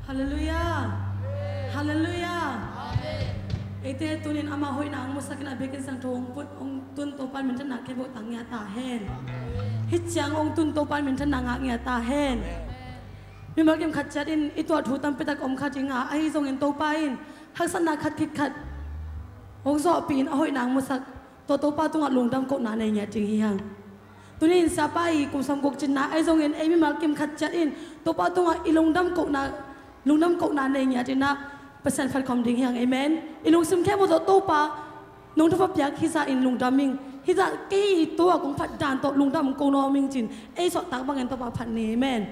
Hallelujah. Hallelujah. Ite tunin ama hoy na ang musakin abekin sang thong put ong tun topan min thana ke bo tang ya ta hen. Hit chang ong tun topan min thana nga nya ta hen. Mi ma kem khat chat in itu thu tam petak om khat jinga ai zong in topa in haksana khat khit khat. Ong zo pin a hoy na ang musak to topa tunga lungdam ko na nei nya jing hi hang. Tunin sapai kum sam gok chin na ai zong in ai mi ma kem khat chat in topa tunga ilungdam ko na nei nya jin na persen phát kom ding hiang amen ilung sim ke bo to pa nong thapa pyak hi za in lungdam ming hi za ke to kong phat dan to lungdam ko no ming chin ei so tak bang en to pa phat ni amen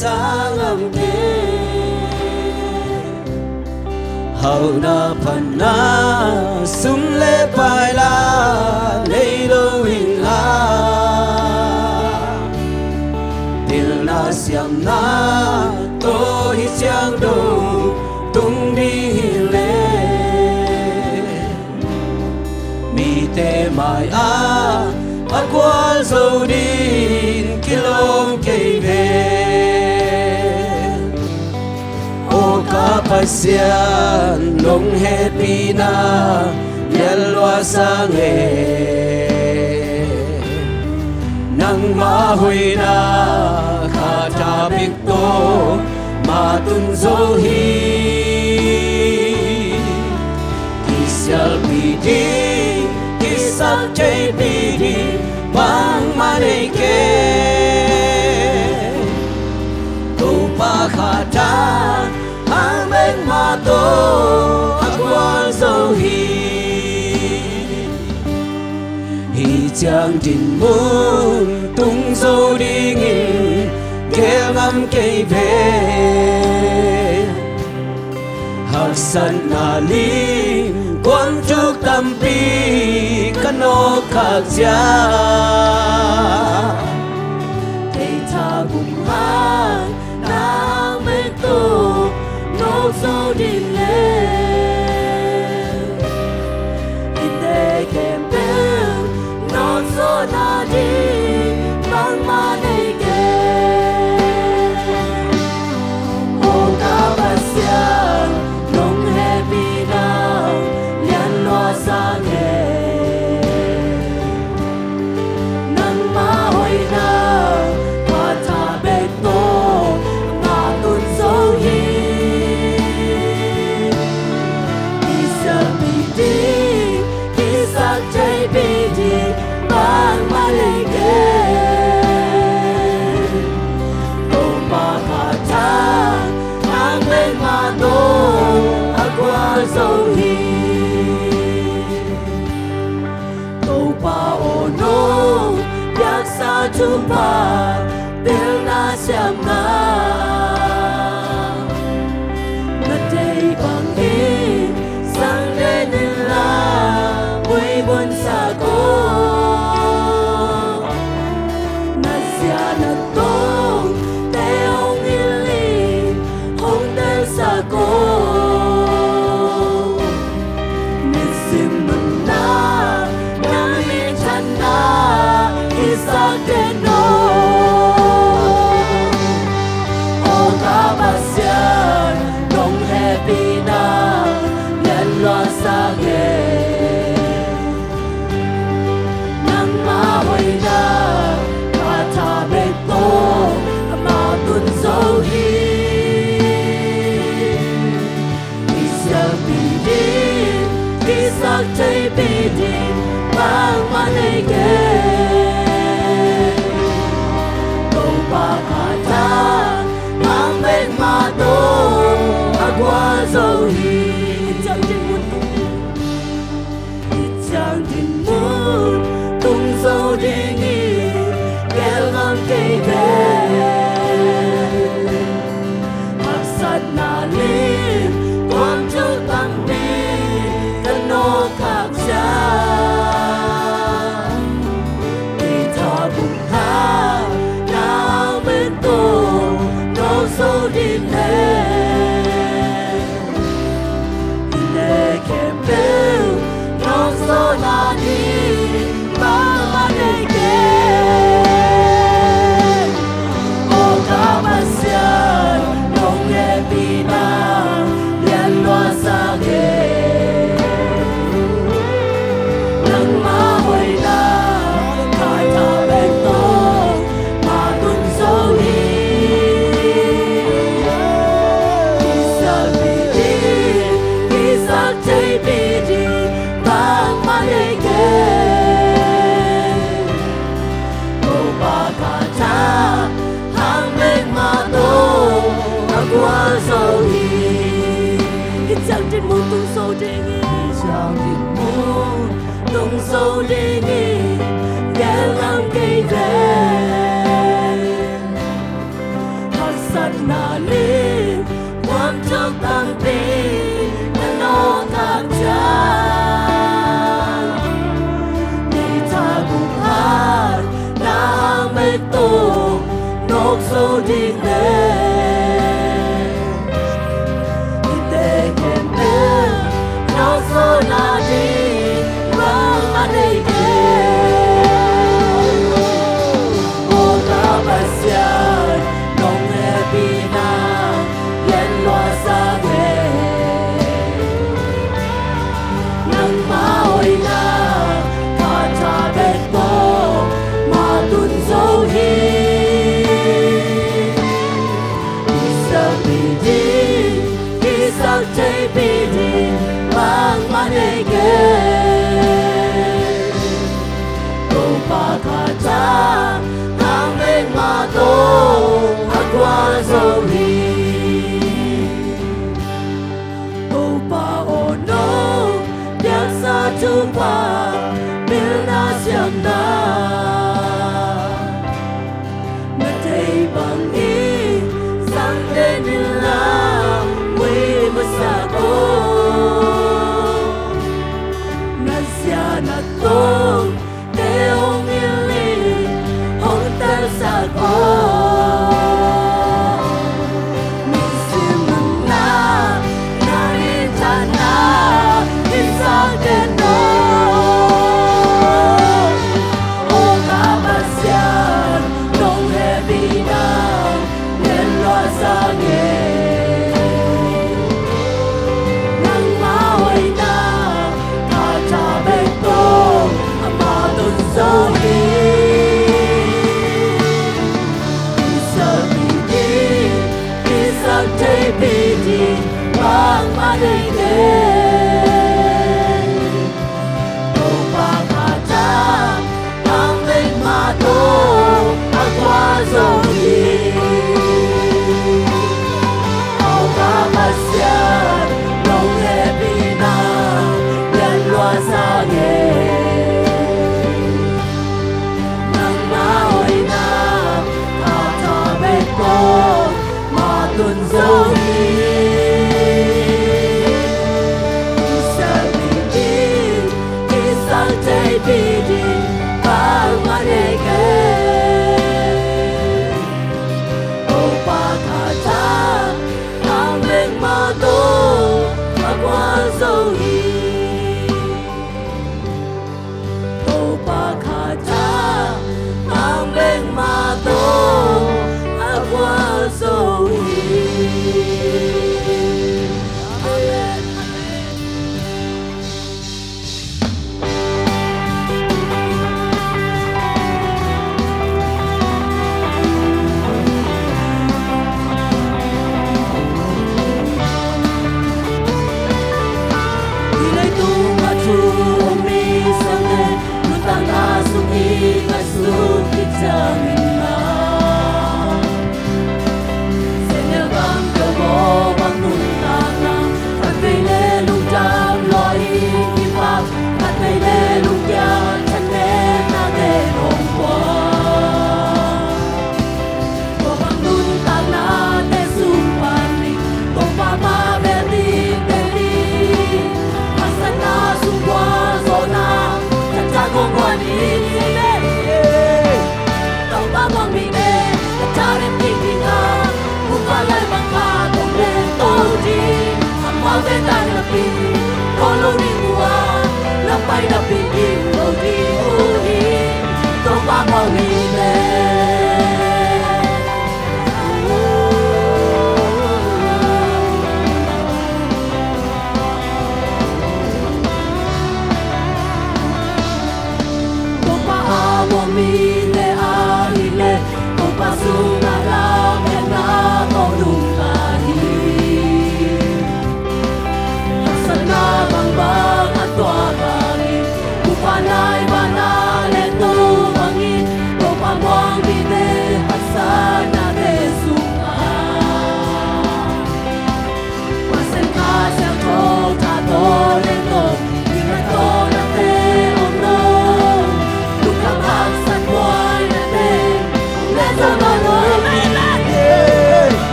sang âm thế hậu na phần na sum lê bài la lấy đâu hình la til na xiêm na tôi hi chang đâu tung đi lên mi tê mai a qua dâu đi kilom cây về Kapasian nong happy na yalwa sa nang mahoy na katabik to matunzohi kisyal pidi kisak chay pidi bang manike tupa khatan ang bên mà tô ác quan dâu hi chang trình muôn tung dâu đi nghìn kêu ngắm cây về hạc sân na li quang trúc tâm pi cano khạc gia cây tha cùng hát nàng bên tô so đi lên ite kem bel non so na đi mang ma nei ke o Kapasian nong happy now lian lo sa nge nang ma hoi na pa ta be to ma tun so hi kisak chay pidi bang malike topa khatan ang bên mà tô aqua dâu hi topa ono yak sa chupa bil na siam na natay bang in sang den la buồn xa cô na sia na tông te ông ili hong den xa cô ni sim na na mi chan na isa ke no sâu đi nghỉ để làm cây về thật sạch nà đi quan trọng tăng đi để nó thang tràn đi thả cùng hát na hang mê tù nóc sâu đi nghề so na di rang anei ke o ka pasya nong e pina yen loa sa ge nang ma oi na ka cha bet bo ma tun zo hi isa bi di isa chei bi di Mang manege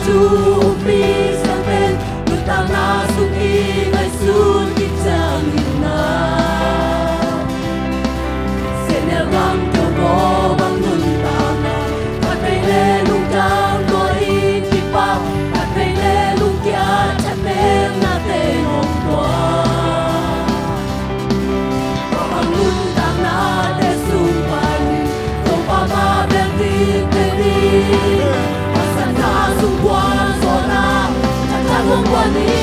chu mi sang bên người ta na sung y ngày xuân kịp chàng na sẽ nêu gắng cho bố bằng ngừng ta na phát bay lê lung đam lo y kịp bao phát bay lê lung kia chặt bên na tên hồng qua có bằng ngừng ta na để sung quanh không bao ma bên đi bên đi pasal na sung qua so na chặt chặt hồng qua đi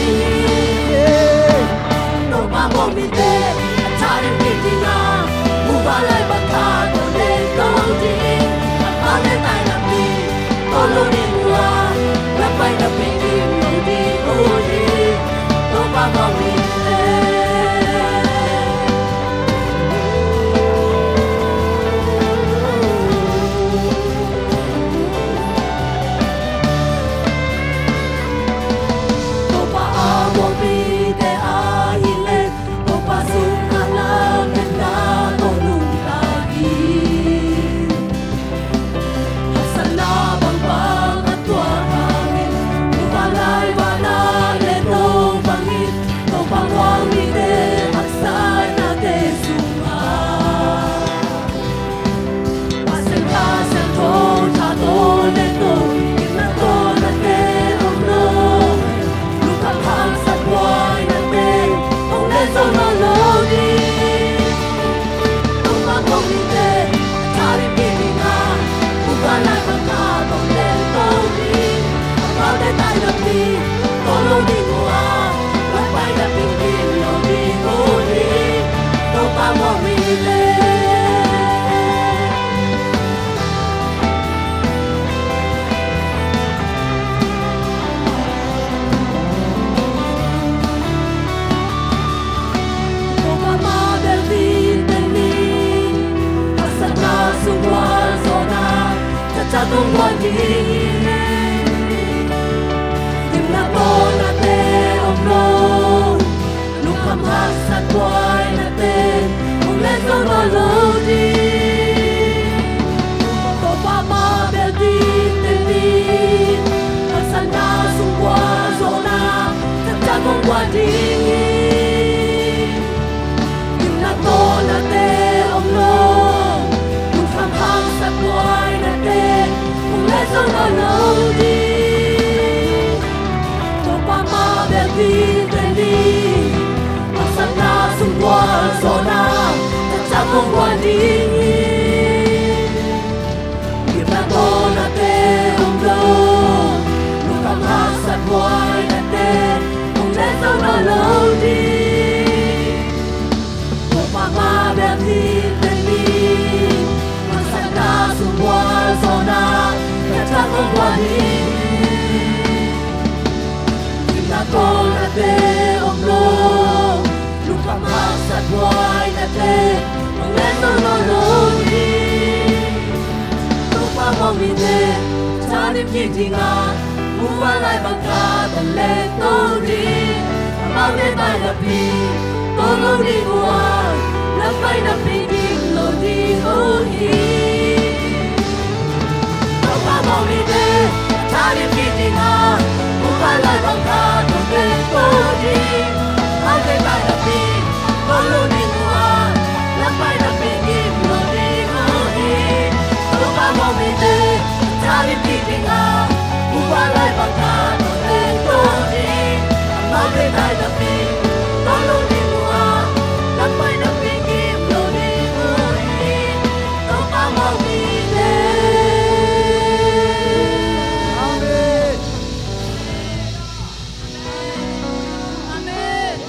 đâu ba mong mi tê cha đến khi đi na mua lại bạc thà tôi lên tôi đi ăn lên tay làm đi tôi luôn đi mua lắp bay đập bên kim tôi đi đâu ba mong mi tê đâu ba mong mi tê ai lên đâu ba sung khăn làm nên ta tôi luôn ta đi sana bang bang at tuwangin lumalay wala letong bangit to bangwang ite aksay na te suma pasang to ta to leto ina to na te ono lukang hang sa buhay na te kung leso na lodi kung bangwang ite tarim pilinga bukanlah bangka tolong toli apa detai nabi tolong di gua lepai dah pinggir lodi goli topa morile topa ma berdi teni asana semua zona jatuh lagi tim na to na te om no lukam hasat boy na te om leso no lodi to pa ma beldi teni asana sungwa zona jatuh lagi tim na to na te om no lukam hasat boy na te leso no lodi topa ma beldi teni asana sungwa zona tatapong wadingi kita to na te umdo lukang hasat boy na te leso no lodi topa ma beldi teni asana sungwa zona tatapong wadingi kita to na te umdo lukang hasat boy na te leso no lodi topa mong ite tarim kitinga muwalay bangka tole tori amang de tay na pi tolo di buwan lapay na pinging lodi ohi topa mong ite tarim kitinga muwalay bangka tole tori amang de tay na pi tolo di buwan lapay na pinging lodi ohi topa mong ite tarim kitinga muwalay bangka tole tori amang de tay na pi tolo di buwan lapay na pinging lodi ohi topa mong ite Amen. Amen.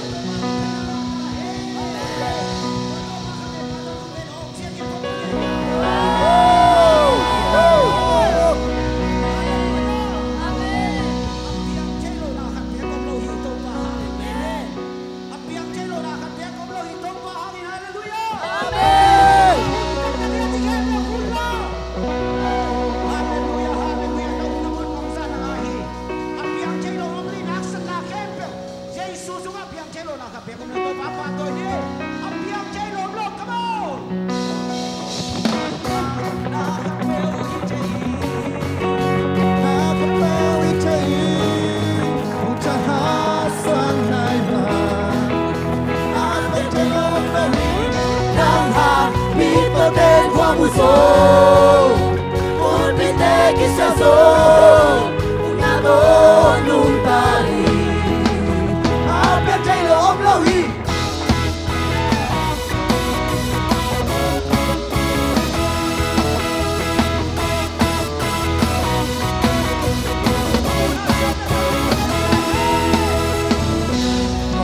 sa so na to nung tali apet chay lo om lo hi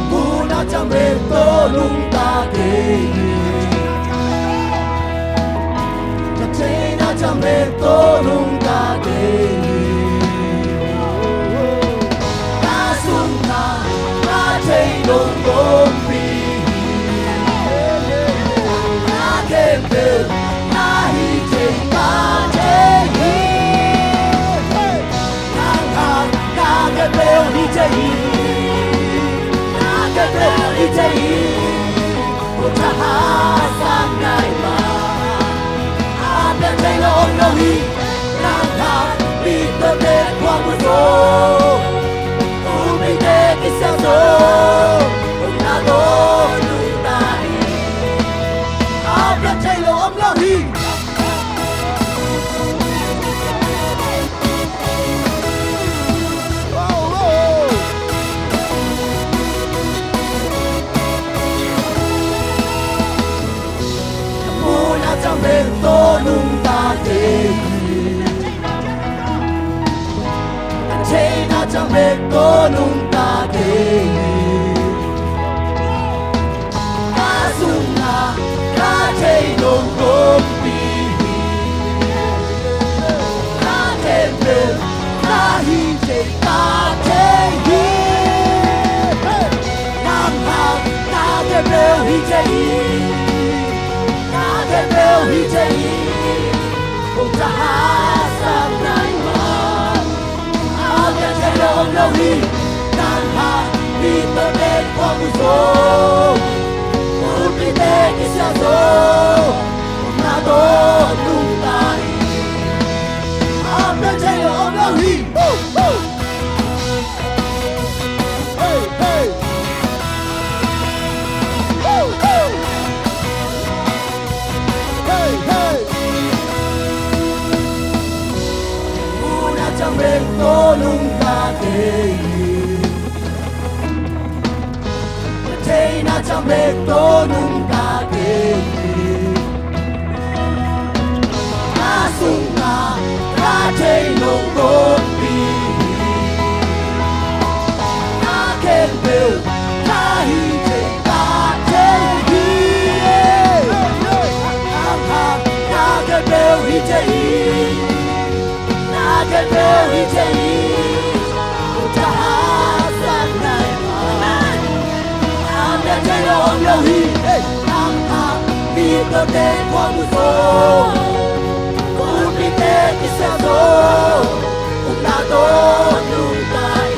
muna cham be to nung ta ke cham be to nung ta ke ta sung ta ta chei dong dong pi ta kem be ta hi chei ta chei nang hang ta kem be hi chei ta kem be hi chei ko ta ha sang nai ma chay lo om lo hi nang ha bi to te kwa mo so u mi te ki sa so om na do nu ta hi a bia chay lo om lo hi cham be to nung ta ke chei na cham be to nung ta ke ta sung na ta chei dong dong pi ta kem be ta hi chei ta chei hi nam ha ta kem be hi chei cái bèo hi chei cùng ta hát sang ngày mà áo cái chai lâu lâu hi nàng hát đi tới bên qua mùa số muốn đi tới cái xa số mà tôi đúng tay áo cái chai lâu lâu hi hey hey cham be to nung ta ke chei na cham be to nung ta ke ta sung na ta chei nong dong pi ta kem be ta hi chei ta chei hi ta kem be hi chei cái bèo hi chei ta sang ngày mà am đã chei lo om lo hi nam ha bi to te kwa mu so ko bi te ki sa so na to nu tai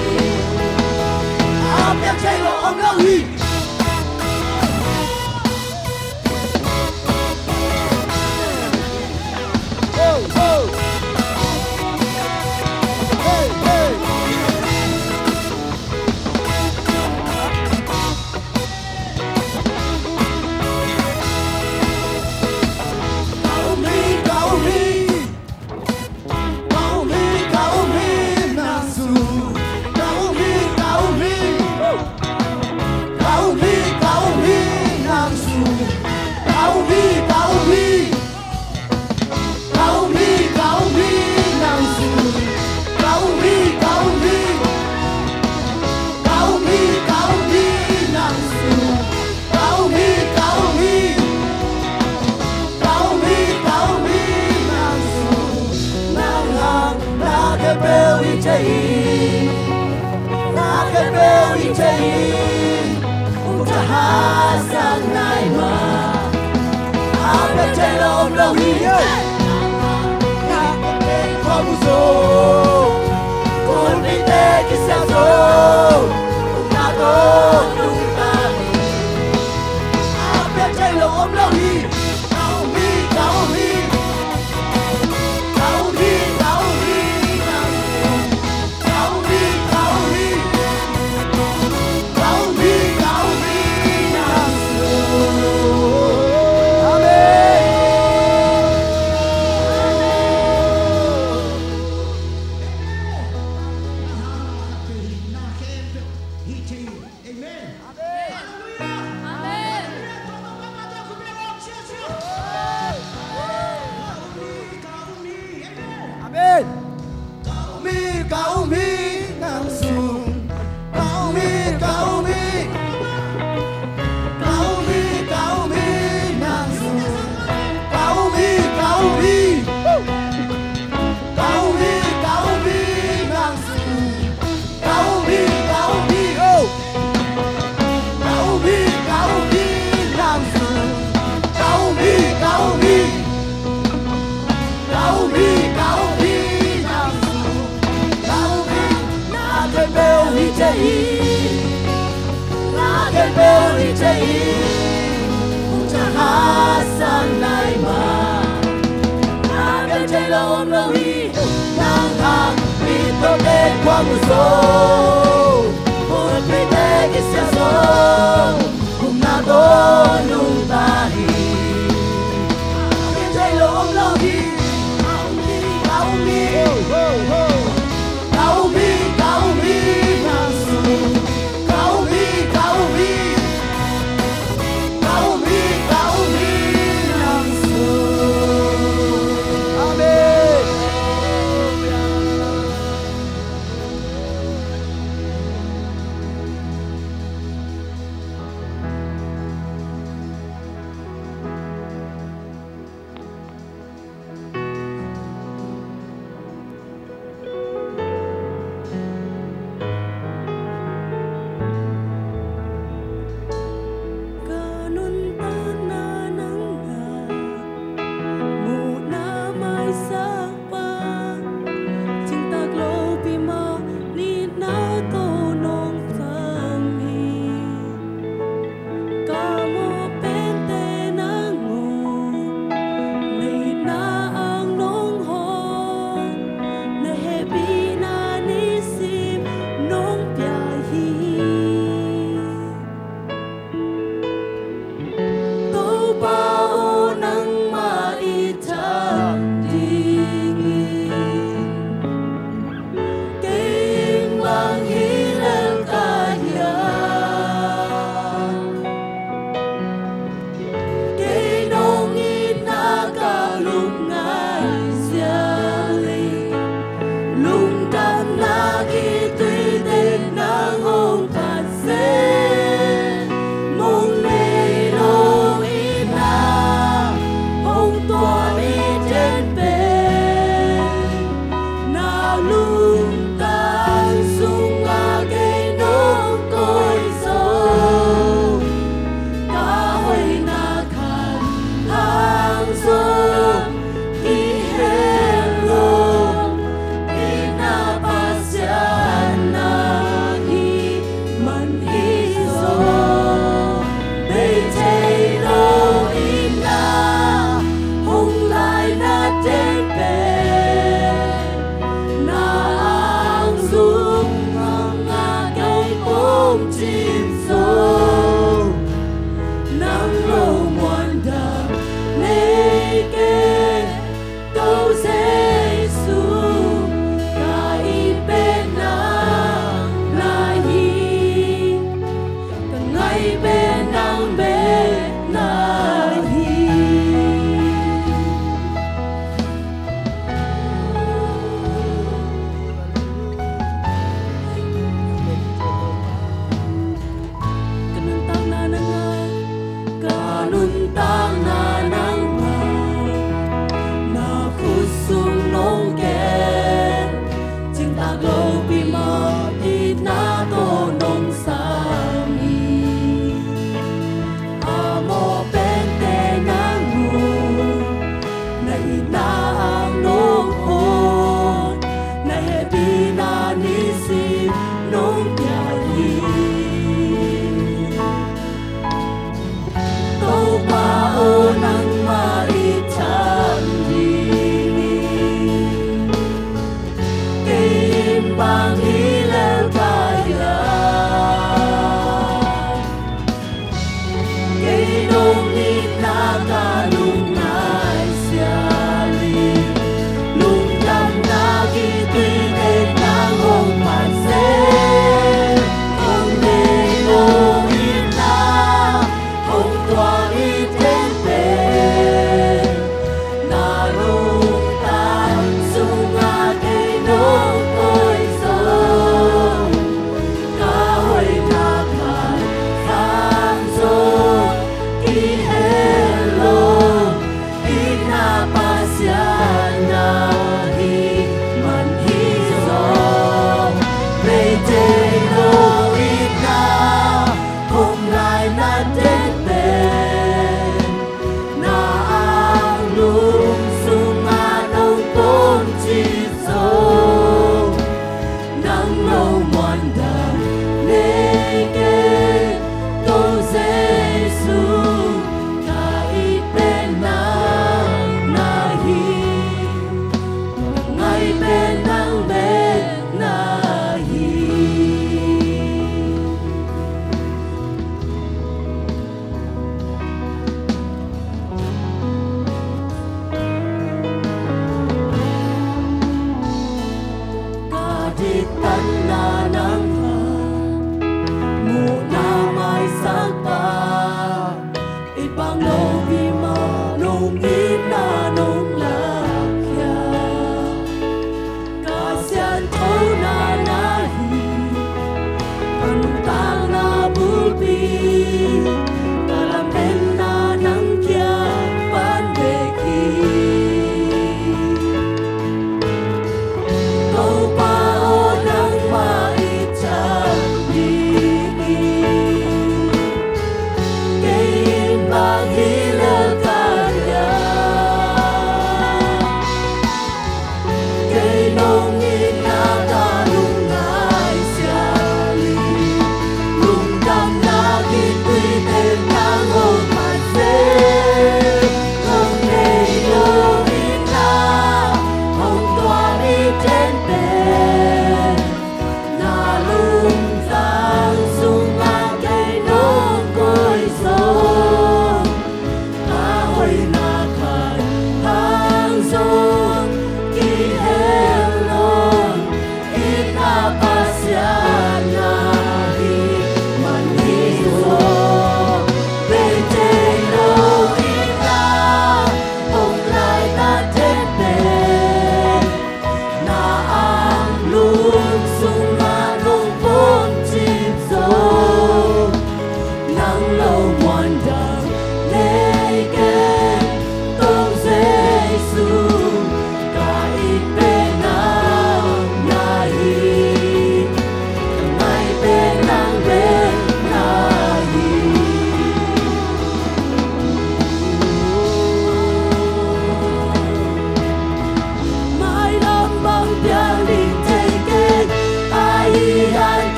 am đã chei lo om lo hi Amen. Cao mi ngang sung. Cao mi ngang sung. Cao mi ngang sung. Cao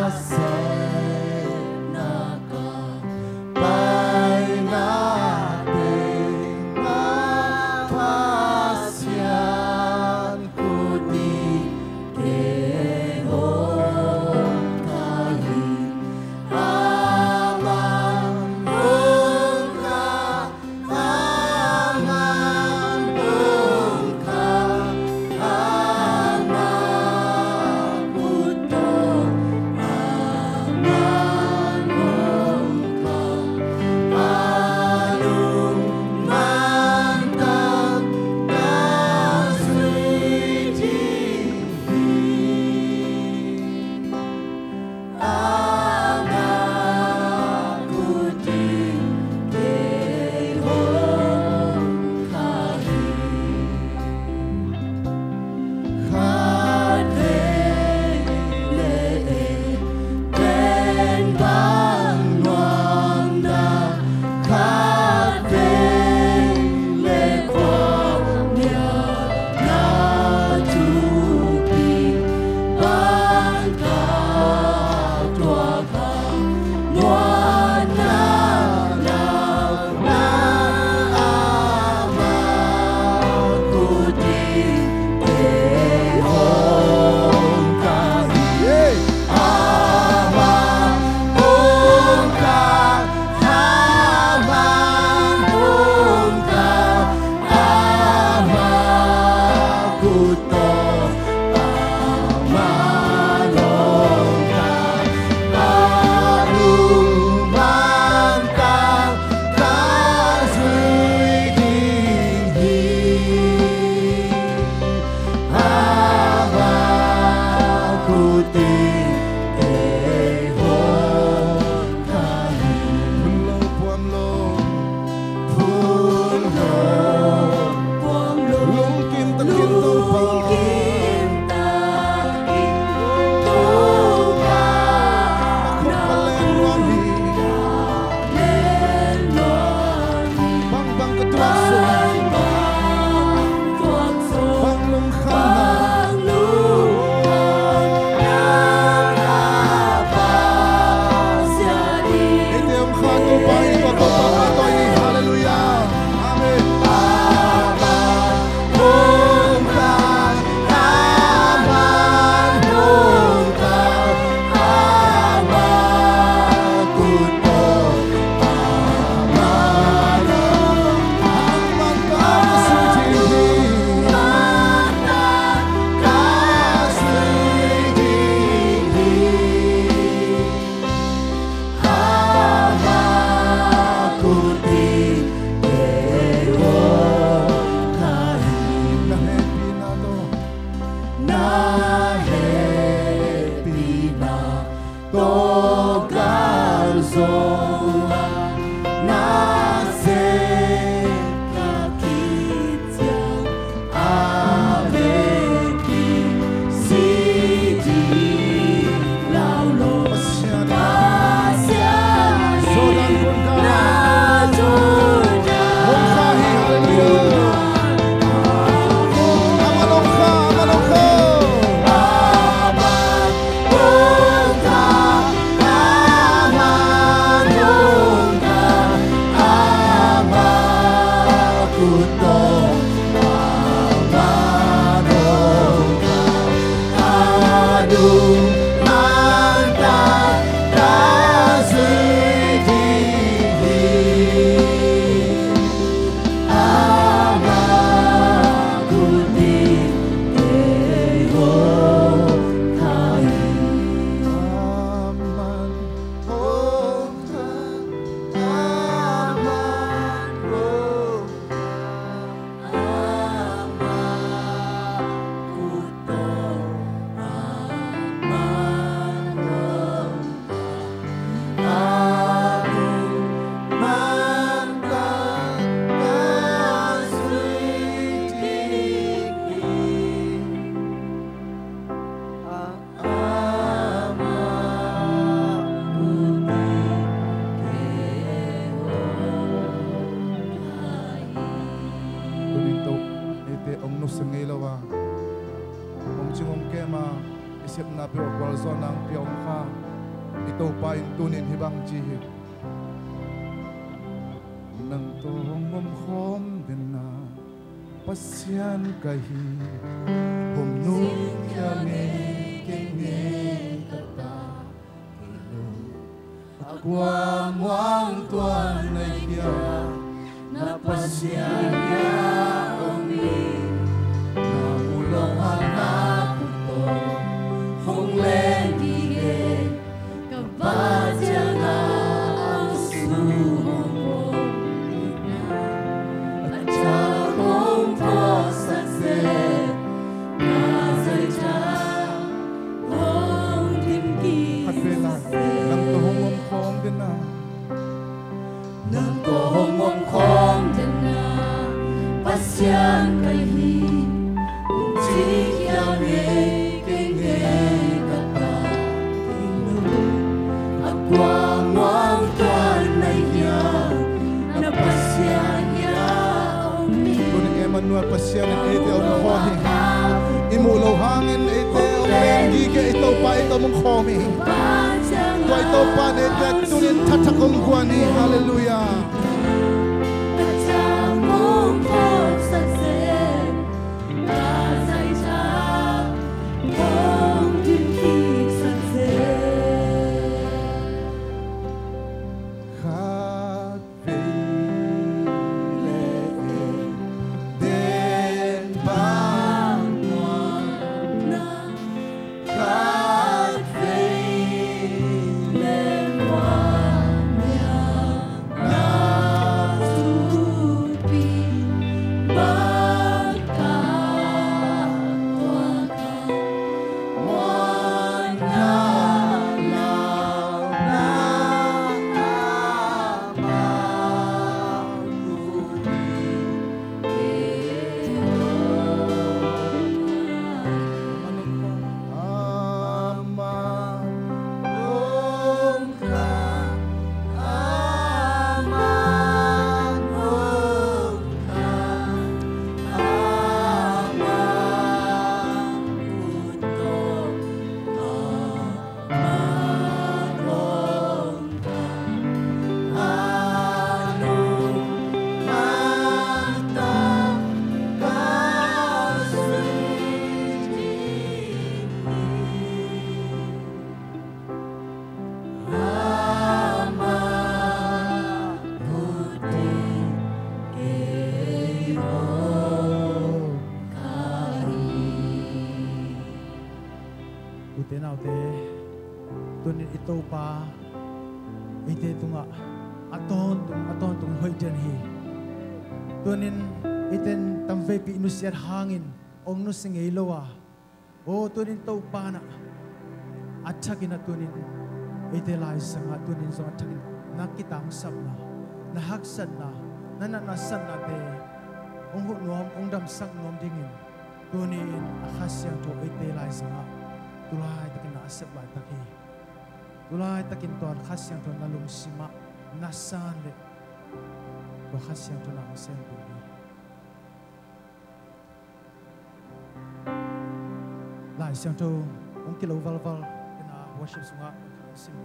Kasih Iten tamve pi inusiat hangin ong no singay loa Oh tunin tau pana achakin na tunin itelay sanga tunin so achakin nakitang sabna nahaksan na nananasan na de ong hunom ong damsak nom dingin tunin akasyang to itelay sanga tulay takin na asap lai taki tulay takin to akasyang to nalung sima nasan le akasyang to na asem lai siang tu ong kilo val kena worship sunga sini.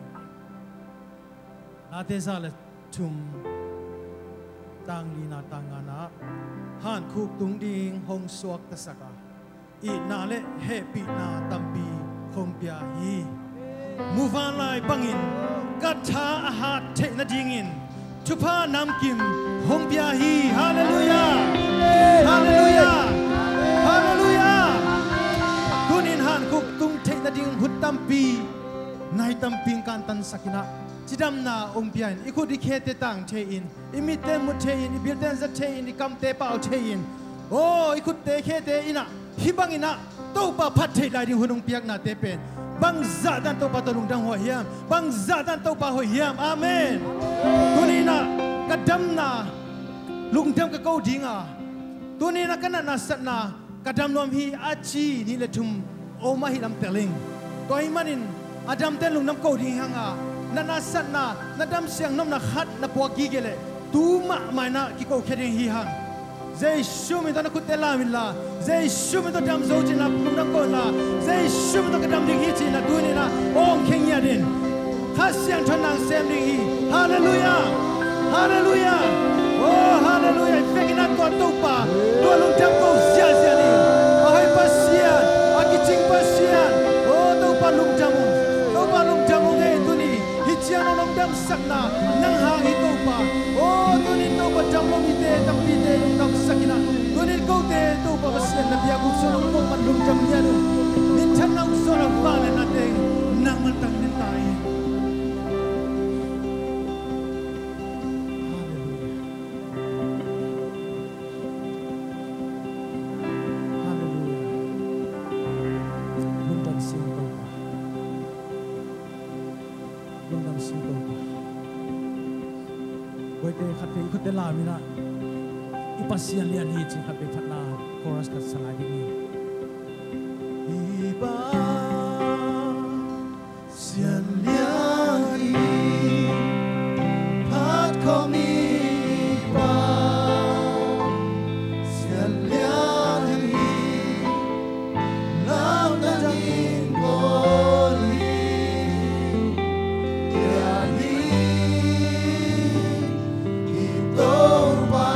Nate zale tum tang lina tangana han kuk tung ding hong suak tasaka I na le happy na tampi hong pia hi muvan lai bangin katha ahat te na dingin chupa nam kim hong pia hi hallelujah hallelujah hallelujah tunin han kuk tung te na ding hut tampi nai tamping kantan sakina chidam na ong pian ikut dikhete tang te in imiten mu te in ibilten za te in ikam te pao te in oh ikut te khete ina hibang ina to pa phat te dai ding hunung piak na te pen bang za dan to pa to lungdam ho hiam bang za dan to pa ho hiam amen tunina kadam na lungdam ka ko dinga tunina kana na sat na kadam nom hi achi ni le thum o ma hi lam teling toy manin adam ten lung nam ko ding hanga nana sat na nadam siang nom na khat na po gi gele tu ma mai na ki ko kheding hi hang zai shu mi to na kut la min la zai shu mi to dam zo chin na lung nam ko la zai shu mi to kadam ding hi chin na tu ni na ong kheng ya din kha siang thon nang sem ding hi hallelujah hallelujah oh hallelujah fekina ko to pa to lung dam ko sia sia ni ai pasian akiching pasian oh to pa lung dam ngai tu ni hichian long dam sakna nang ha hi to pa oh tu ni to pa dam long ite tam pi te tam sakina tu ni ko te to pa pasian na bia ku so long ko man lung dam nya du min chan nang so long ba le na te nang man tang ni tai Ikut la mina ipasian lian hi chi khape phatna chorus ka salai ni iba sian lian hi phat ko mi ba sian lian hi lao na jang ko li ya ni to pa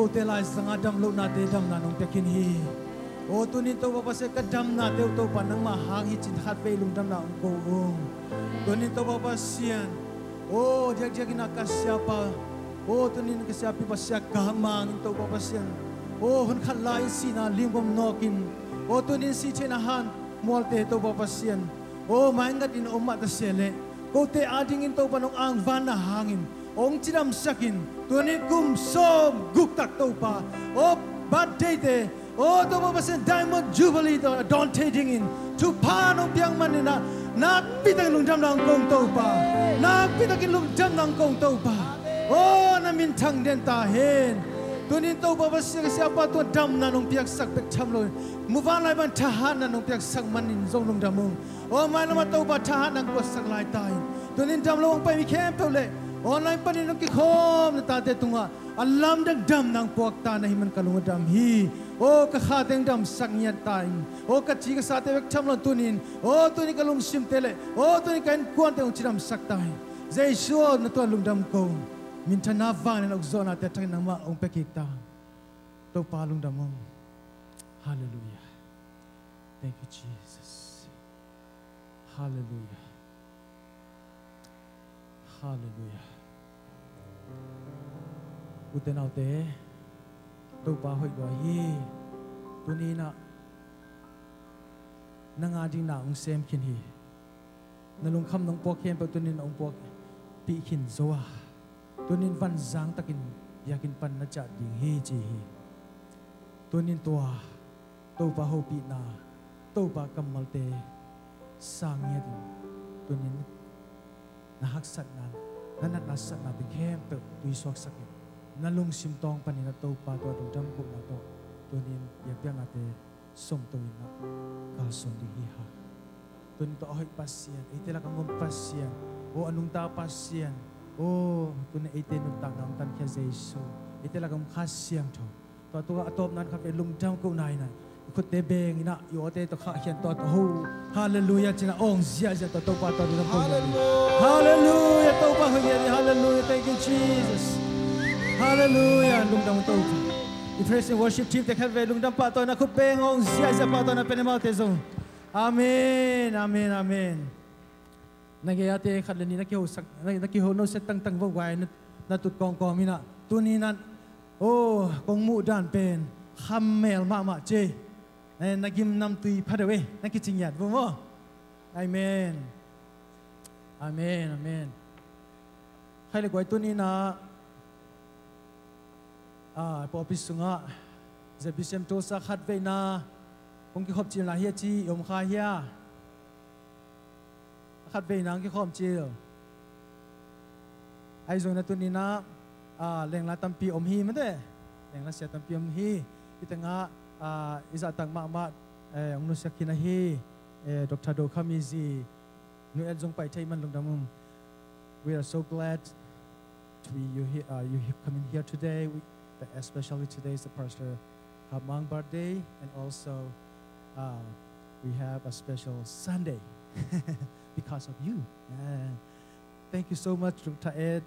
cô te lai sanga dam lo na te dam na nong pekin hi o tu ni to pa se ka dam na te to pa nang ma hang hi chin khat pe lung dam na ong ko ong tu ni to pa sian o jak jak ina ka siapa o tu ni ka siapi pa sia Kapmang to pa sian o hun khat lai si na lim bom nokin o tu ni si chena han mol te to pa sian o maingat in omma ta sele ko te ading in to pa nong ang van na hangin ong chiram sakin tu ni kum som guk tak to pa o bad day te o to pa sen diamond jubilee to don't taking in tu pa no piang manina na pitang lungdam nang kong to pa na pitang lungdam nang kong to pa o na min thang den ta hen tunin to pa siapa tu dam na nong piak sak pek cham lo muwan lai ban thahan na nong piak sak manin zong lungdam mung o mai na ma to pa thahan nang ko sak lai tai tunin dam lo ong pai mi khem to le online panin nong ki khom na ta te tunga alam dang dam nang puak ta na himan kalung dam hi o ka kha teng dam sak nyat tai o ka chi ka sa te pek cham lo tunin o tunin kalung sim te le o tunin kain kuan te ong chiram sak tai zai shuo na to lungdam ko min thana van en zona te thang nama ong pekik ta to pa lungdam mong hallelujah thank you Jesus hallelujah hallelujah uten autte to pa hoi do hi tunina nanga ding na ong sem kin hi nalung kham nong pok khem pa tunin ong pok pi khin zoa tunin van zang takin yakin pan na cha ding hi chi hi tunin tua to pa ho pi na to pa kamal te sang ye din tunin na hak sat na sat na ding khem pe tui sok sakin na lung sim tong panin na to pa to dong dam ko na to tunin yakpiak na te som to ina ka som ding hi ha tunin to hoi pasien itela kangom pasien o anung ta pasien oh tu na ite nung tangang tan kya Jesu ite lagam khasyang tho to atop nan khat lungdam ko nai na khut te beng ina yo te to kha hian to ho hallelujah china ong zia to pa to dum hallelujah to pa hoye hallelujah thank you Jesus hallelujah lungdam to the praise and worship team te khat ve lungdam pa to na khut beng ong zia pa to na penemal te zo amen amen amen nagayate khalani nakiho no set tang vo wai na tut kong mina tuninan oh kong mu dan pen khammel ma che nagim nam tui phadawe nakiching vo mo amen amen amen khai le goi tunina po pisunga ZBCMTulsa khat ve na kong ki khop chin la hi chi yom kha hia khát về nắng cái khom chiều ai rồi na tuần na leng la tam pi om hi mà thế leng la sia tam pi om hi kita nga isa tang ma ông nu sia kina hi Dr. Do Khamizi nu el jong pai thai man lungdam we are so glad to be you coming here today especially today is the Pastor Kapmang birthday and also we have a special Sunday because of you. Thank you so much, C.Ed.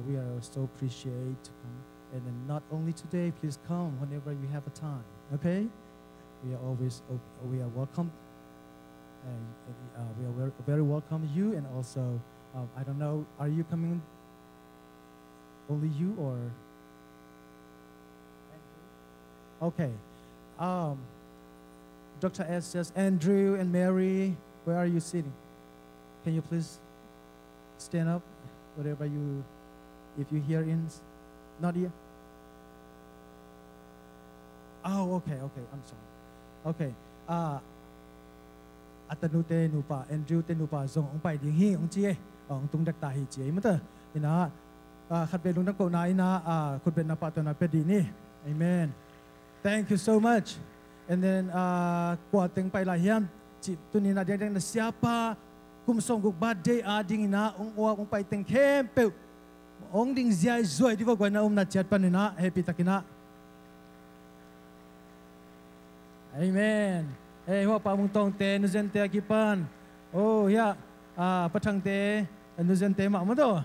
We are so appreciate. And then not only today, please come whenever you have a time. Okay? We are always we are welcome. We are very welcome you, and also I don't know, are you coming? Only you or? Okay. Dr. Ed says Andrew and Mary. Where are you sitting? Can you please stand up? Whatever you, if you hear in, not here. Oh, okay. I'm sorry. Okay. Atanu te nupa, Andrew te nupa, zong ong pai ding hi ong chi ong tung dak ta hi chi ma ta ina khat be lung dak ko na ina khut ben na pa to na pe di ni. Amen. Thank you so much. And then kwa teng pai la hiam tunin na deng na siapa kum song guk birthday ding na ong pai teng khem pe ong ding zia zoi di va na na chat panina happy takina amen ho pa mung tong te nu zen te akipan oh ya pathang te nu zen te ma ma do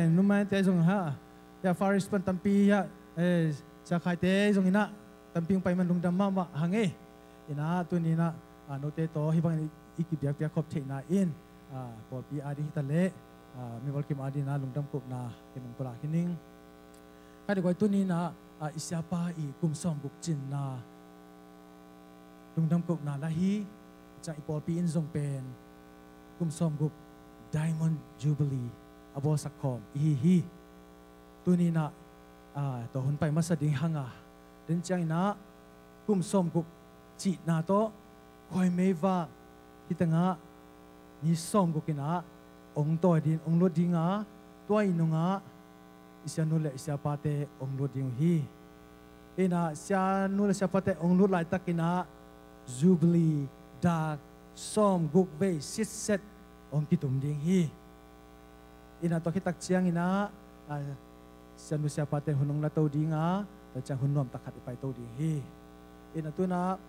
nu mai te jong ha ya faris pan tampi ya sa khai te zong ina tamping pai man lungdam ma hange ina tu ni na note to hi bang iki biak khop the na in pol pi adi ta le mi wal kim adi na lungdam kop na kinum pula kining kai goi tu ni na isyapa I kum som buk chin na lungdam kop na la hi cha ipol pi in zong pen kum som gup Diamond Jubilee abo sakom hi tu ni na to hun pai masading hanga den chang na kum som gup chi na to khoi meva hitanga ni som gukina ong to din ong lo dinga toy nunga isanu le siapate ong lo ding hi ina sianu le siapate ong lo lai takina Jubilee da som guk ve sit set ong kitum ding hi ina to hitak chiang ina sianu siapate hunong la to dinga ta chang hunom takhat ipai to ding hi ina tu na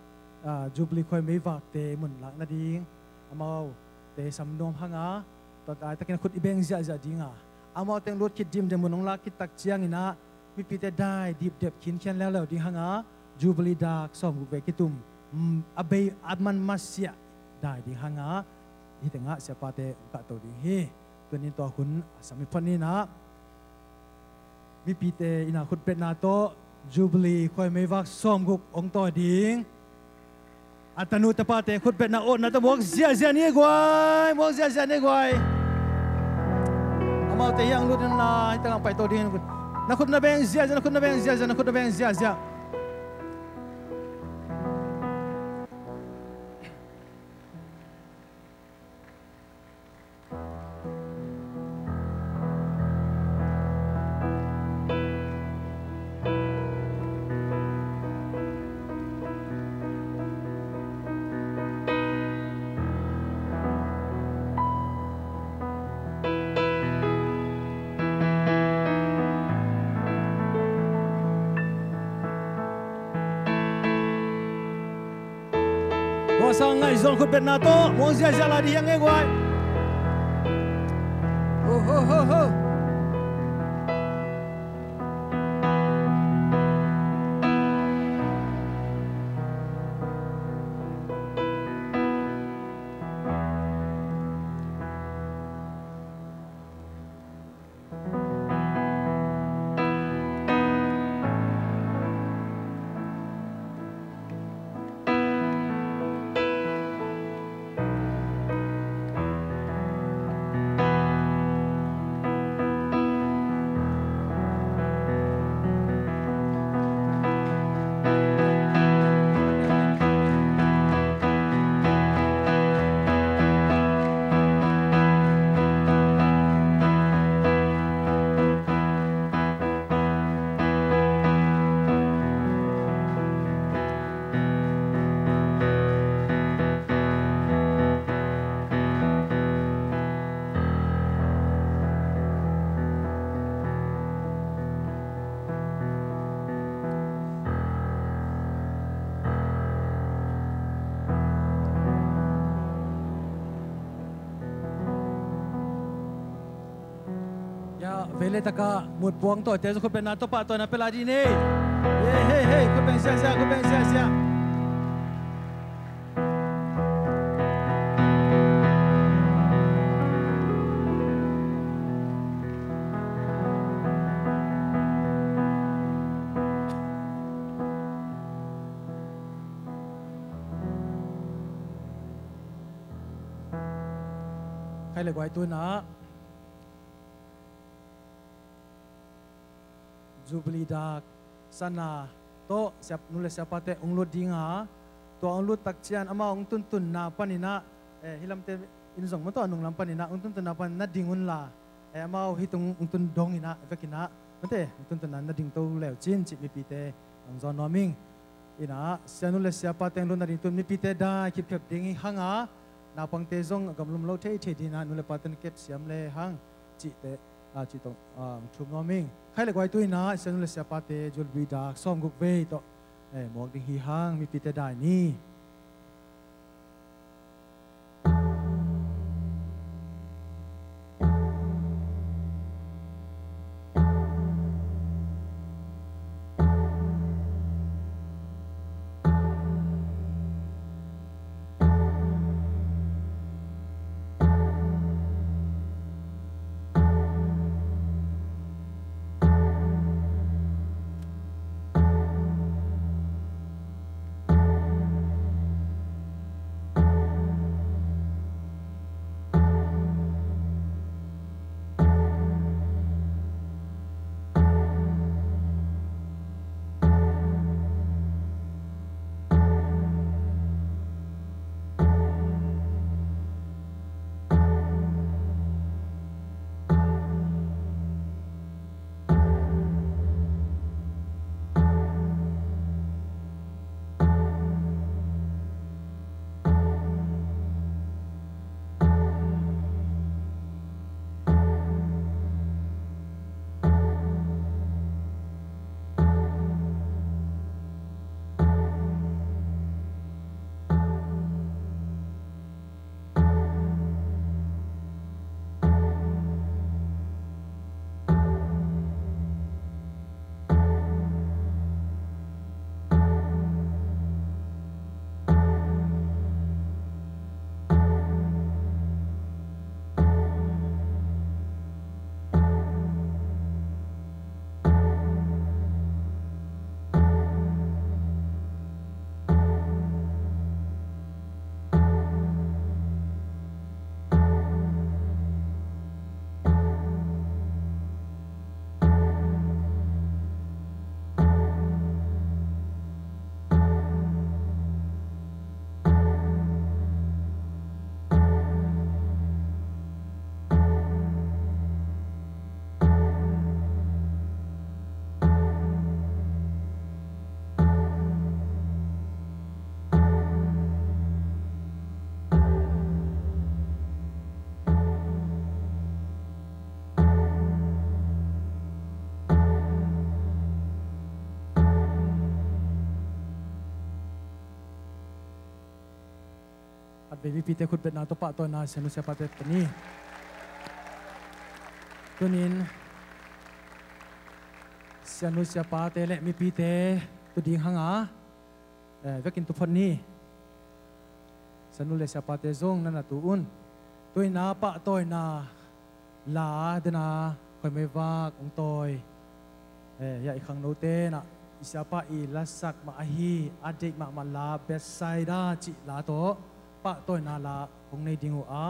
Jubilee khoi meva te mun lak na ding amau te samnom hanga to ta takin khut ibeng zia zia dinga amau teng lot kit dim de munong la kit tak chiang ina mi pite dai deep depth kin khen la ding hanga Jubilee dak som gu ve kitum abai adman masya dai ding hanga hitenga siapate ka to ding hi tunin to hun sami phani na mi pite ina khut pet na to Jubilee khoi meva som gu ong to ding atanu tapate khut pet na on na to mok zia zia ni gwai mok zia zia ni gwai amau te yang lu na hitang pai to ding na khut na beng zia zia na khut na beng zia zia na khut na beng zia zia sang ngai zon khut bet na to mo zia zia la di yang ngai gwai ho vele taka mut puang to te khut ben na to pa to na pela di ni hey khut ben sia sia khut ben sia sia khai le gwai tu na Jubilee dak sana to siap nulis siapate onglut dinga to onglut takcian ama ong tun na panina hilam te inzong mo to anung lam panina ong tun na pan na dingun la ama hitung ong tun dong ina vekina mate ong tun na ding to lew chin chi mi pite ong zon noming ina sianulis siapate ong na ding tun mi pite da kip kep dingi hanga na pang te zong gamlum lo the dina nule paten kep siam le hang chi te chi tong thum noming khai le gwai tuina senu le siapate Jubilee dak som guk ve to mok ding hi hang mi pite dai ni at baby pite khut bet na to pa to na sanu siapa te ni tunin sanu siapa te le mi pite tu ding hanga vekin tu phon ni sanu le siapa te zong na tu un toi na pa toi na la de na khoi mai wa ong toi ya i khang no te na siapa i lasak ma hi adik ma mala besaida chi la to pa toi na la ong nei dingu a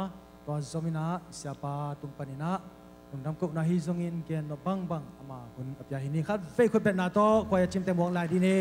to zomina siapa tumpanina Lungdam ko na hi zongin ken no bang ama hun apya hini khat fe khut bet na to ko ya chim te mong lai di ni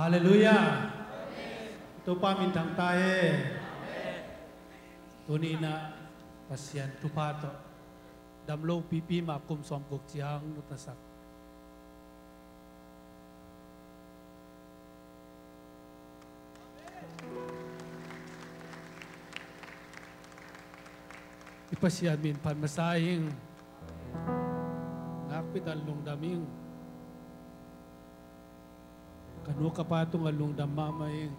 Haleluya. Tupa mintang tae. Tunina pasien tupato. Damlo pipi makum somkok siang nutasak. Ipasyan min pan masaying nakpitan lungdaming kanu kapatong lungdam mamaying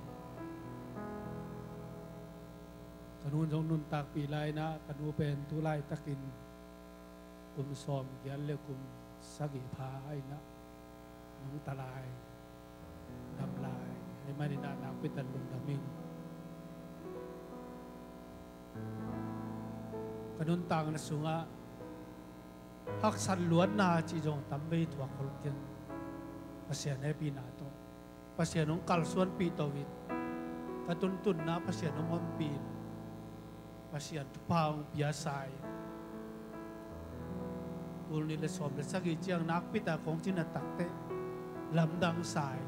kanu jong nun tak pilay na kanu pen tulay takin kum som gyal kum sagi phay na nung talay damlay ay manina nakpitan lungdaming kanun tang na sunga haksan luan na chi jong tambay tuwa kolkyan pasyan ay pinato pasyan ng kalsuan pitawit katuntun na pasyan ng mampin pasyan tupang biyasay ul nila sobra sagi chiyang nakpita kong tinatakte lamdang say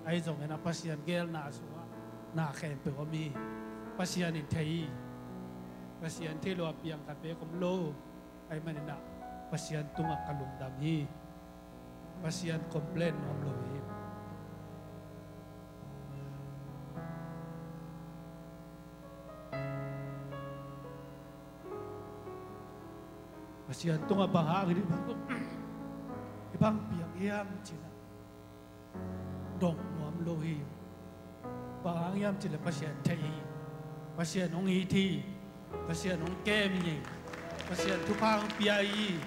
ay jong na pasyan gel na sunga na kempe kami pasyan intay pasienที่รวบyang kape kumlo ay manina pasien tunga kalungdam hi pasien komplain omlo hi pasien tunga bahag di ibang piang yam chila dong omlo hi bahang yam chila pasien thai pasien ong hi thi pasien nong kem ni pasien tupang piai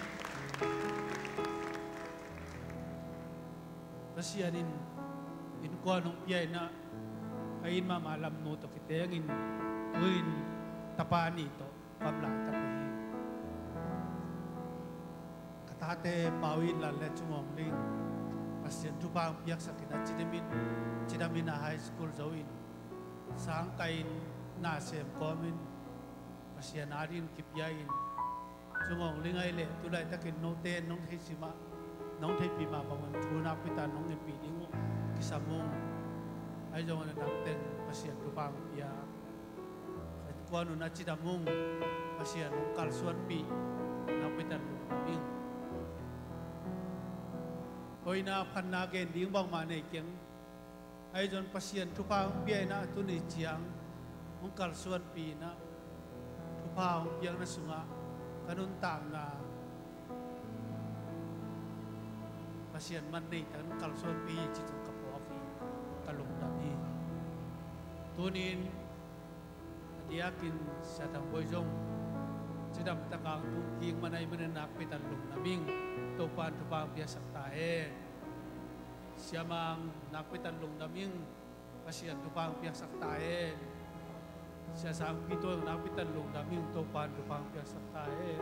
pasien in ko nong piai na kain mamalam no to kiteng in tapani to pamla tapi katate pawin la le chumong ling pasien tupang piak sakina chidamin na high school zawin sang kain na sem komin pasien arin kipyain sungong lingay le tulay takin note nong hisima nong thay pima bangon tuna pita nong ipidingo kisamong ay jong na nakten pasien tupang pia at kuano na chidamong pasien nong kalsuan pi napitan luming koy na panagen ding bang manay kyang ay jong pasien tupang pia na tunay chiyang nong kalsuan pi na pao yang na sunga kanun tang na pasien man ni kan kalsuan pi chitong kapofi kalungdam hi tunin adiakin sa tang boyjong sidam takang king manay mananak pitan lungdaming topan tupang biasak tae siamang nakpitan lungdaming pasien tupang biasak tae siya sang pito ang napitan lungdam yung topan tupang piyasak tae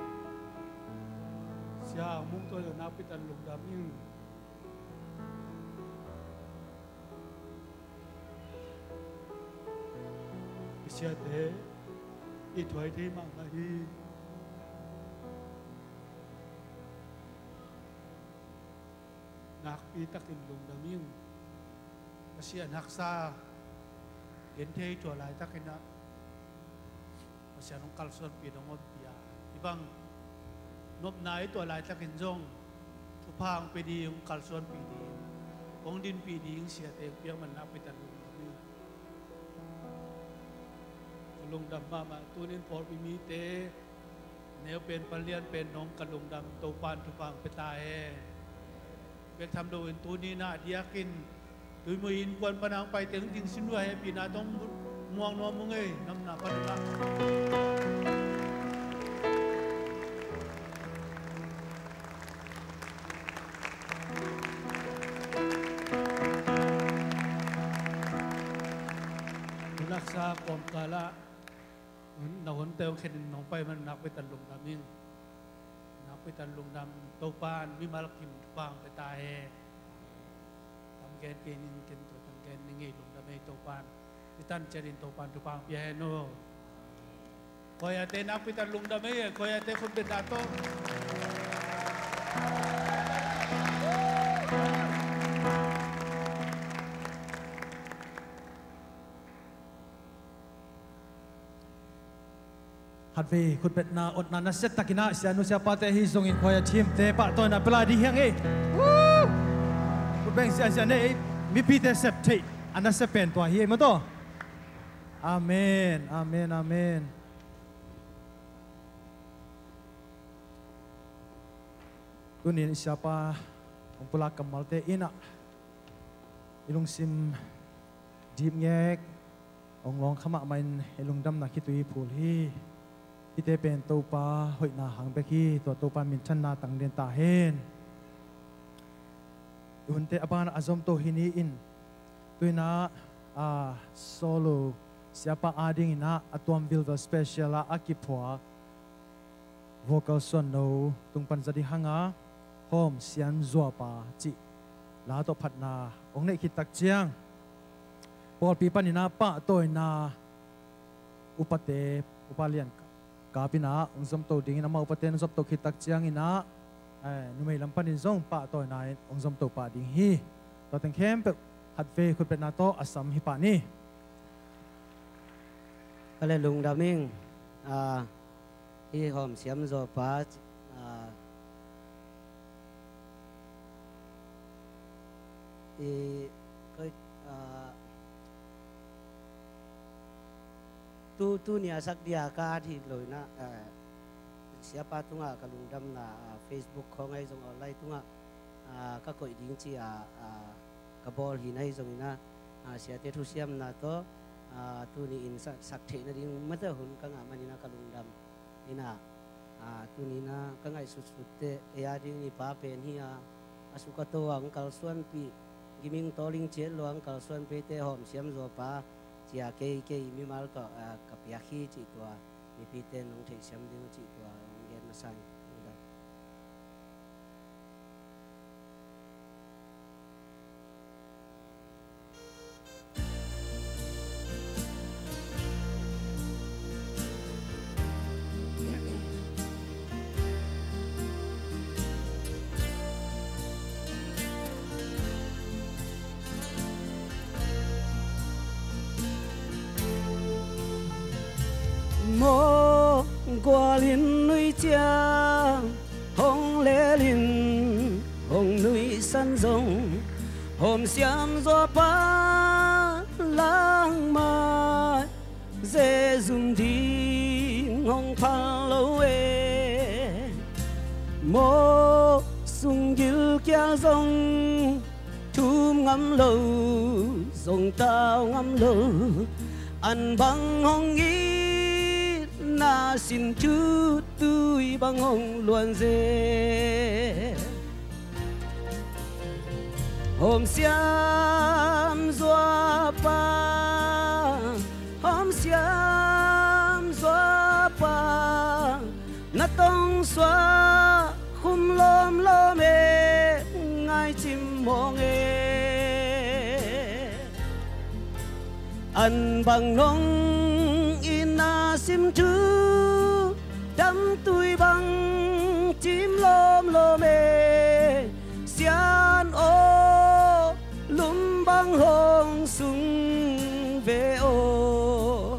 siya mung to ang napitan lungdam yung siya te ituay te mangay nakpitak yung lungdam yung kasi anak sa gente ito alay takin na pasien nong kalsuan pinongod piya ibang nob na ito alay takin jong tupang pwede yung kalsuan pwede kung din pwede yung siya tayo piyang manapitan lungdam mama tunin por pimite neo pen palian pen nong kalungdam topan tupang petahe pek tham doin tunina diakin tuy mo in kwan panang pai teng ting sinway pinatong muang no mungay nam na padala sa komkala nahon tayo kin nong pai man nakpitan lungdaming nakpitan lungdam topan mi malakim tupang petahe tamgen kenin kento tamgen ningi lungdamay topan itan cherin topan tupang piano koya te nakpitan lungdamay koya te kumbedato หัดเวขุดเป็ดนาอดนานาเซตตะกินาเสียนุเสียปาเตฮิทรงอินคอยทีมเตปะตัวนาเปลาดีเฮียงขุดแบงเสียเนมีพีเตเซปทีอันนั้นเซเป็นตัวเฮียมั้งตัวอาเมนอาเมนอาเมนตัวนี้เสียปาองค์พระกำมัลเตอินะอิลุงซิมจีบแยกองลองขมามันลุงดำนักคิดตุยพูลีที่เตเป็นตัวปลาหอยนาหังเบกีตัวปลามินชันนาตังเดนตาเฮนอุนเตอบานอาซอมโตฮินีอินตัวน่าโซโลเสียปาอาดิงน่าอัตวมวิลด์สเปเชียลอากิพัววอคอลส่วนโนตุงปันจะดิหังอาโฮมเสียนจัวปาจิลาตัวพัดนาองเนคิดตักเจียงพอปีปันนาปะตัวนาอุปเตอุปเลียนกาปินาองสมโตดิ่งนามาอุปเตนสมโตคิดตักเจียงอินะนุ่มไม่ลำปันนิซงปะตัวนาองสมโตปะดิ่งฮีตัวตั้งเข้มเปิดหัดเฟคุณเป็นนาโตอัสสัมฮิปานีก็เลยลุงดามิงที่หอมเสียมโซปาtu nia sak dia ka thi loi na siapa tunga ka lungdam na Facebook khongai jong online tunga ka koi ding chi ka bol hi nai jong ina sia te thu siam na to tu ni in sak the na ding mata hun ka nga manina ka lungdam ina tu ni na ka ngai su su te ya ding ni pa pen hi asuka to ang kal suan pi giming toling che loang kal suan pe te hom siam zo pa chia ke mi mal to kapyak hi chi to mi pi te nong thei siam ding chi to ngen na sai mô qua linh núi cha hồng lê linh hồng núi san rồng hôm xiêm gió pa lang mai dễ dùng đi hồng pha lâu e mô sung yêu kia rồng chum ngắm lâu rồng tao ngắm lâu ăn bằng hồng ý na xin chú tui bằng hồng luồn dê hôm xiêm gió pa hôm xiêm gió pa na tông xóa khum lom lom e ngay chim mong e ăn bằng nong na sim chú đắm tui bằng chim lom lom e xian ô lum bằng hồng sung về ô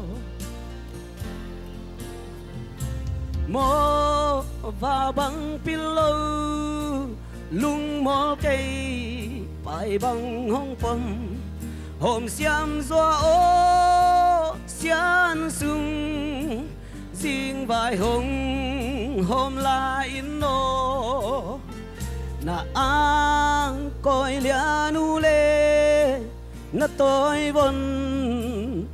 mò và bằng pillow lung mò cây bài bằng hồng pom hôm xiêm gió ô xian sung riêng vài hồng hôm lại in nô na ang coi lia nu lê na tôi vốn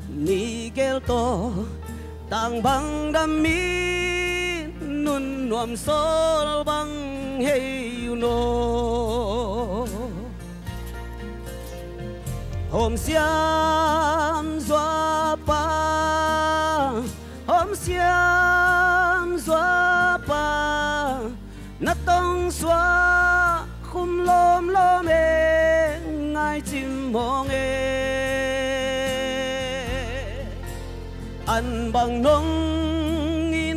ni kêu to tang bang đam mi nun nuam sol bang hey you know hôm xiêm gió pa hôm xiêm gió pa na tông xóa khum lom lom e ngay chim mong e ăn bằng nong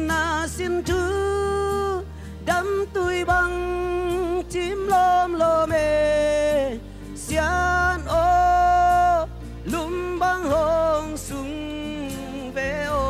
na xin chú đắm tui bằng chim lom lom e xian ô lum bằng hồng sung về ô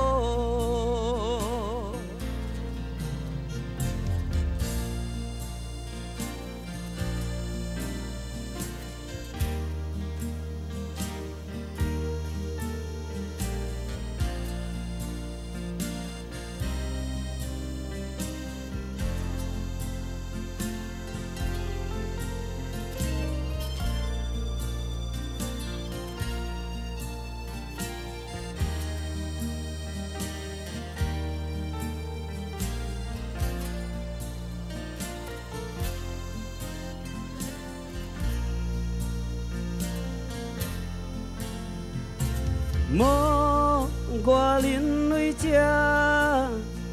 mô qua linh núi chia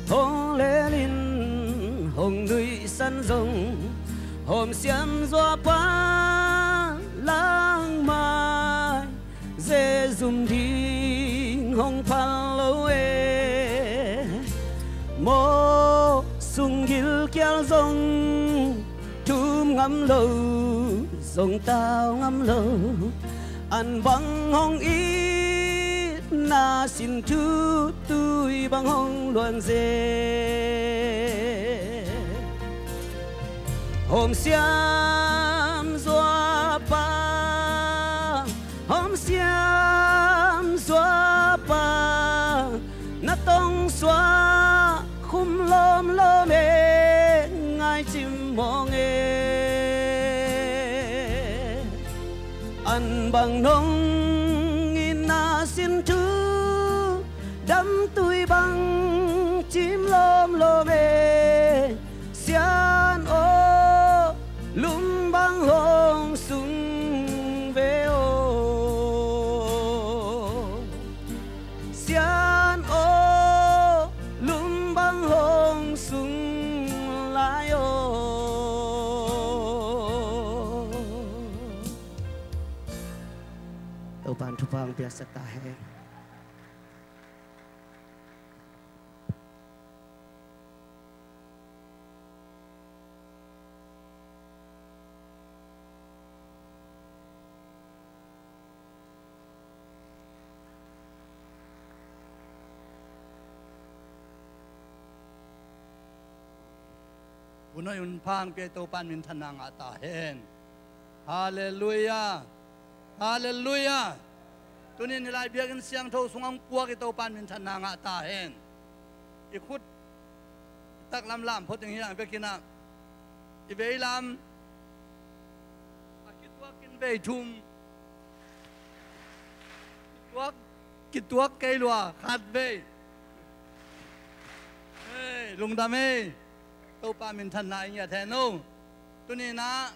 hồng lê linh hồng núi săn rồng hôm xiêm doa pa lang mai dễ dùng đi hồng phan lâu e mô sung gil kéo rồng chum ngắm lâu rồng tao ngắm lâu ăn băng hồng ít na xin chú tôi băng hồng luận dê hôm xiêm doa pa hôm xiêm doa pa na tông xóa khum lom lom e ngay chim mong e ăn bằng nong in na xin thứ đắm tôi bằng chim lom lom e xian ô lum băng hồng sung về ô xian ô lum băng hồng sung lại ô tàu bàn thu vang biasa tahe Puno yun pang pieto pan min tanang atahen. Hallelujah. Hallelujah. Tunin nilai biakin siang tau sungang puak ito pan min tanang atahen. Ikut tak lam pot yang hilang bekina. Ibe lam akitwakin be tum. Kitwak kay lua khat be. Hey, Lungdam hey. Tâu pa min thân này nhà thế nô, tôi nên na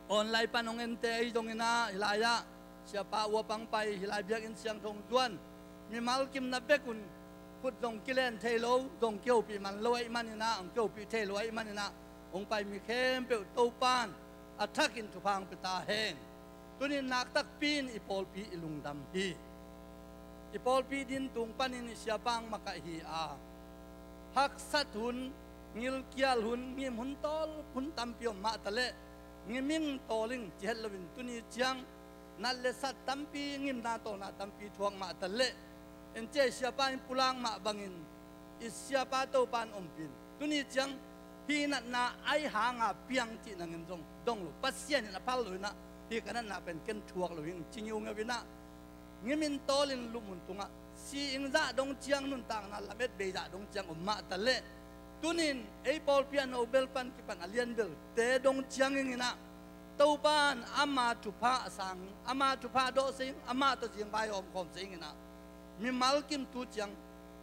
online panong ente ay dong ina hilaya siapa wapang pai hilay biak in siang thong tuan, mi mal kim na bekun put dong kilen thelo dong kêu pi man loi man ina ang kêu pi thelo ay man ina ong pai mi khem pe tâu pan attack in tupang pita hen, tôi nên nak tak pin ipol pi ilungdam hi, ipol pi din tung panin siapang makahi a. Hak sat hun ngil kial hun ngim hun tol hun tampiom ma tale ngiming toling jehel lawin tuni chiang nalle sat tampi ngim na to na tampi thuang ma tale ence siapa pulang ma bangin is siapa to pan ompin tuni chiang hi na ai hanga piang chi nangin dong lu pasien na pal lu na hi kanan na pen ken thuak lu hing chingiu ngawina ngimin tolin lumun tunga si ingza dong chiang nun tang na lamet beja dong chiang umma tale tunin ei pol piano bel pan ki pan alian bel te dong chiang ingina taupan ama tupha sang ama tupha do sing ama to jing bai om khom sing ina mi mal kim tu chiang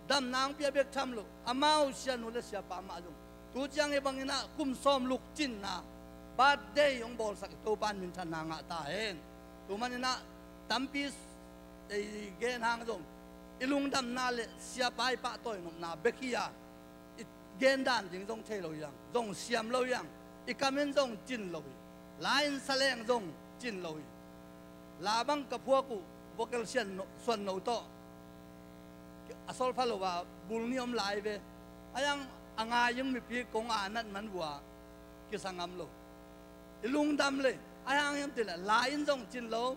dam nang pia bek tham lo amau sian ule sia pa ma jong tu chiang e bangina kum som luk chin na birthday ong bol sak taupan min than na nga ta hen tu manina tampis ei gen hang jong Lungdam na le siapa pa toy nom na bekia gendan jing dong the lo yang dong siam lo yang ikamen dong chin lo lain saleng dong chin lo la bang ka phuaku vocal sian suan no to asol phalo wa bulniom lai ve ayang anga yung mi pi kong anat man wa kisangam lo Lungdam le ayang yam tila lain dong chin lo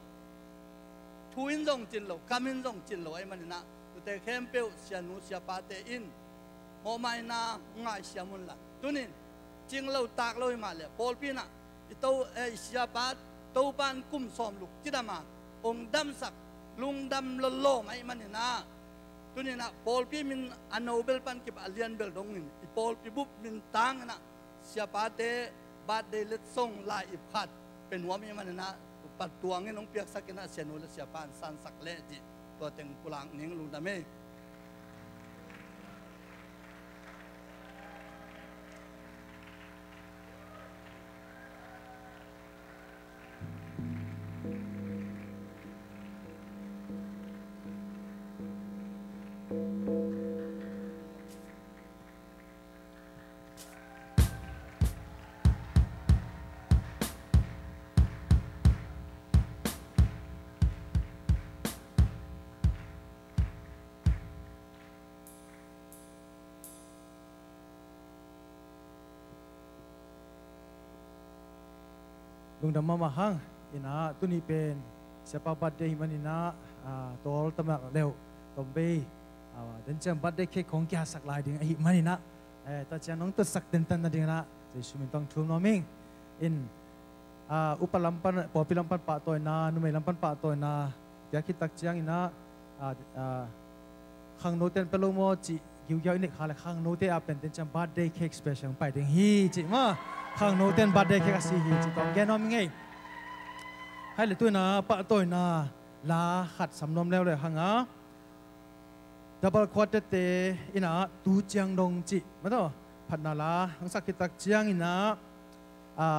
Thuin dong chin lo, kamin dong chin lo ay manina. Tute kempel sianu siapa te in, mo mai na ngai siamun la. Tunin, ching lo tak lo imale. Pol pina, ito siapa taupan kum som luk tidama. Ong dam sak, lungdam lolo ay manina. Tunina, pol pi min anobel pan kip alian bel dongin. Pol pi bup min tang na siapa te bad de let song la iphat penwami manina. Patuangin ng piyak sa kina siyanula siapa san sakle di to teng pulang ning Lungdam Lungdam mamahang ina tu ni pen siapa birthday manina tol tamak leu tombe dan jam birthday cake kong kia sak lai ding ai manina ta jan nong tu sak den tan na ding na Jesu min tong thum noming in upalampan popilampan pa toy na numai lampan pa toy na ya kitak chiang ina khang no ten pelomo chi giu giau ni khala khang no te apen ten jam birthday cake special pai ding hi chi ma khang no ten birthday cake asi hi chi tong gen nom ngai hai le tu na pa toy na la khat sam nom leo le hanga double quarter te ina tu chiang dong chi ma to phat na la hang sak kitak chiang ina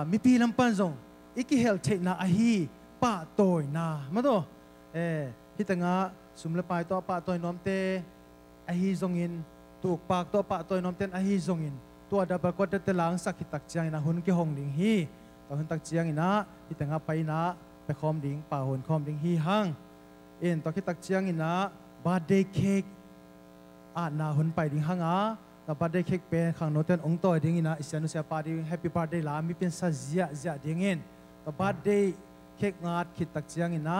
mi pi lampan zong iki hel te na a hi pa toy na ma to hitanga sumle pai to pa toy nom te a hi zong in tuk pak to pa toy nom ten a hi zong in to double quarter te lang sak kitak chiang ina hun ki hong ding hi to hun tak chiang ina hitanga pai naไปคอมดิ้งป่าหนคอมดิ้งฮีห้างตอนที่ตักเชียงอินะบาร์เดย์เค้กนาหนไปดิ้งห้างแต่บาร์เดย์เค้กเป็นข้างโน้ตองต่อยดิ้งอินะอิสนุเซียปาร์ตี้แฮปปี้บาร์เดย์ลามีเป็นซาเจียดิ้งแต่บาร์เดย์เค้กงาดคิดตักเชียงอินะ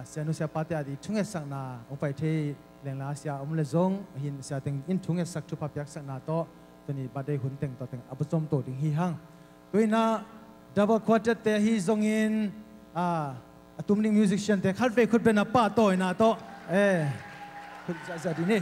เซียนุเซียปาร์ตี้อดีทุ่งเอสักนาองไปที่แหล่งลาเซียเลซงหินเซียติงอินทุ่งเอสักชุบพับยักสักนาโตตัวนี้บาร์เดย์หุ่นเต็งต่อเต็งอับจอมโตดิ้งฮีห้างตัวนี้ดับเบิลควอเตอร์เตะฮีซงอินตุ้มนิ่งมิวสิชเชียนแต่คัดเฟคุดเป็นนับป้าต่อยนาโตคุณจะดีนี่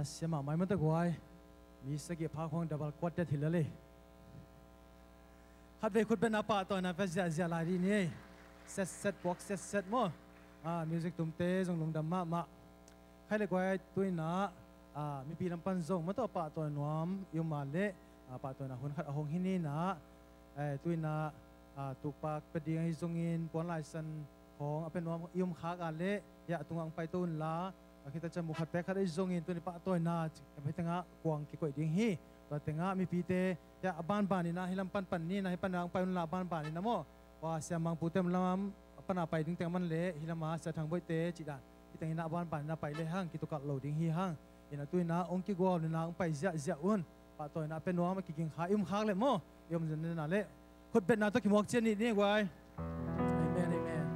na siya ma mai mata guai mi sagi pha khong double quartet hilale hat ve khut ben apa to na fa zia la ri ni set box set mo music tumte jong lungdam ma khai le guai tuina mi pi lam pan zong ma to pa to nuam yum ma le pa to na hun khat ahong hini na tuina tuk pak peding hi zongin pon lai san khong apen nuam yum khak a le ya tungang pai tun la kita cemu khat pek hari zongin tu ni pak toy na mai tengah kuang ki koi ding hi to tengah mi pite ya ban ban ni na hilam pan pan ni na pan rang pai la ban ban ni na mo wa siamang putem lam pana pai ding teng man le hilama sa thang boi te chi dan kitang ina ban ban na pai le hang kitu ka loading hi hang ina tu na ong ki go ni na ong pai zia un pa toy na pen no ma ki king kha khak le mo yom zen na le khot bet na to ki mok chen ni gwai amen amen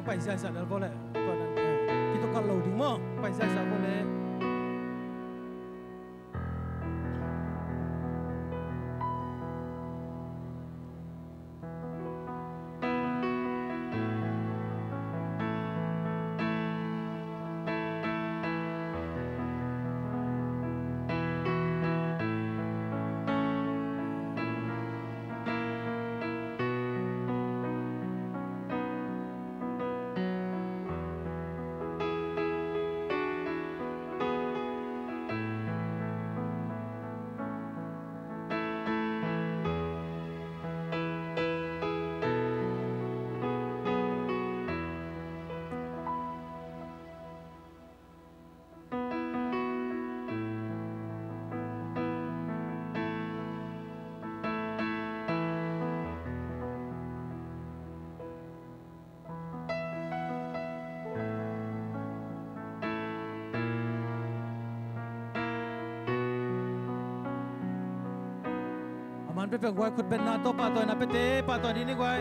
phải ra sản vô lệ còn khi tôi còn lầu đúng không phải ra sản vô lệมันเป็นแบบว่าคุณเป็นนาโตปาตัวนะเป็นเตปาตัวนี้นี่ไว้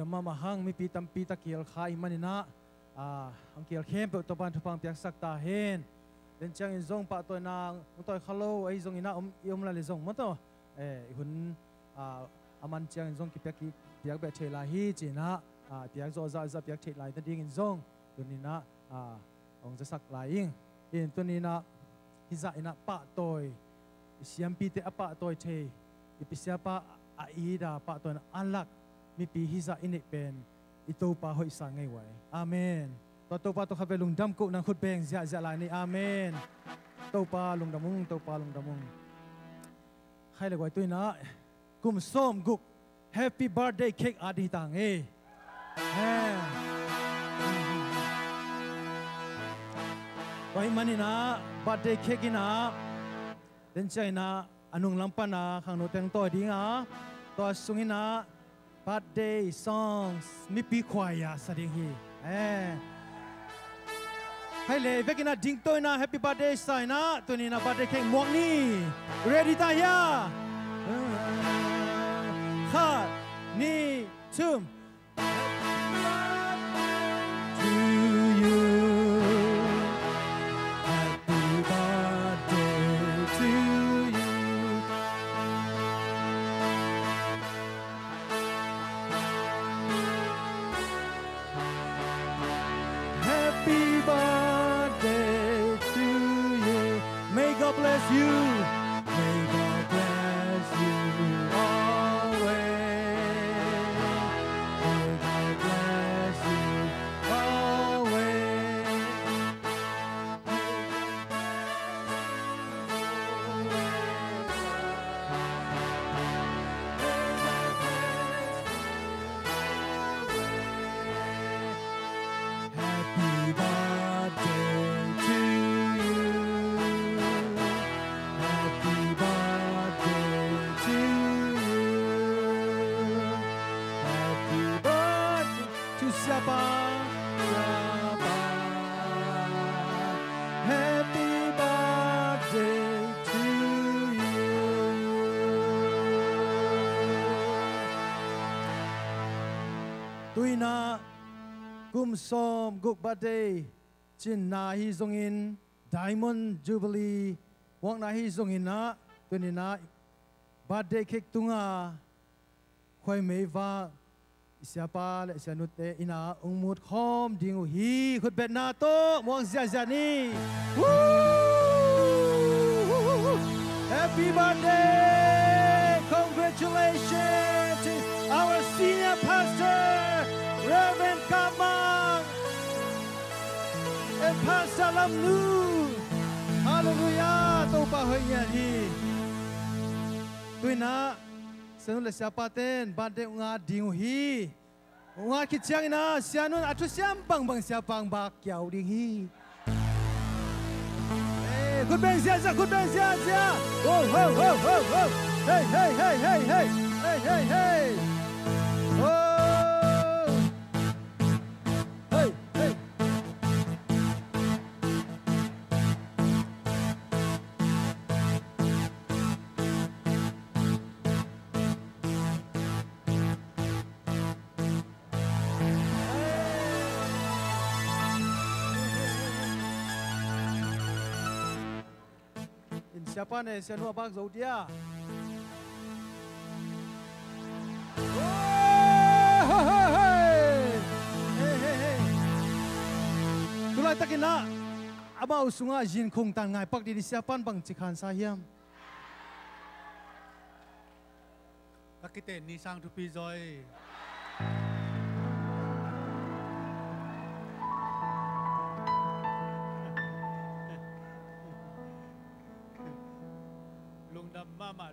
ดำมาหังมีปีตัมปีตะเกียลขายมันนี่นะอังเกียลเข้มเปิดตัวบ้านทุพังเปียกสักตาเห็นเดินจังอินซงปะตัวนางมุตอยขลุ่ยไอซงอินะยมละเลยซงมั้งตัวหุ่นอามันจังอินซงกิเปียกแบบเชลาฮีจีนะเปียกโซซาเปียกเชลายตัดดิ้งอินซงตัวนี้นะองจะสักลายอิงตัวนี้นะฮิซาอินะปะตัวเสียมปีเตะปะตัวเชอิปิเสียปะอีดาปะตัวอันลักมีปีฮิซาอินิเป็นอิโตปาหอยสังไงไว้อาเมนตัวปาตัวขับไปลุงดำกุนังขุดเบงเสียลายนี่อาเมนตัวปาลุงดำมุงตัวปาลุงดำมุงใครเลยไว้ตัวนะกุมส้มกุก Happy Birthday Cake อาดิตังเอ ก็ให้มันนี่นะบัดเดย์เค้กนะเดินใจนะอนุงลำปานะข้างโน้ตแต่งตัวดีนะตัวสุงินะบัดเดย์ซองมีปีควายาสดิงฮีให้เลยเวกินะดิ้งตัวนะแฮปปี้บัดเดย์ใส่นะตัวนี้นะบัดเดย์เค้กหมวกนี่ ready ตายาข้านี่ทุ่มYou, may God bless you always. May God bless you always. Happy birthday to you. Happy birthday to you. Happy birthday to Siapa. Happy birthday to you. Tuina kum som guk birthday chin na hi zongin Diamond Jubilee wang na hi zongin na tuini na birthday cake tunga khoi mei va siapa le sianute ina ungmut khom dingu hi khut bet na to mong zia zia ni. Woo! Happy birthday! Congratulations to our senior pastor, Reverend Kapmang and Pastor Lungdam. Hallelujah! Tau pa hoy niya ni. Tuina senun le siapa ten birthday unga dingu hi. Unga kitjang ina sianun atu siam bang siapang bak kiau ding hi. Good bang sia. Oh. Hey. Oh. Hey. Siapa ni? Siapa nak bang Zaudia? Hey. Tulai takin na. Aba usunga jin kung tangai pak di siapan bang cikan sayam. Pakite ni sang tu pizoi.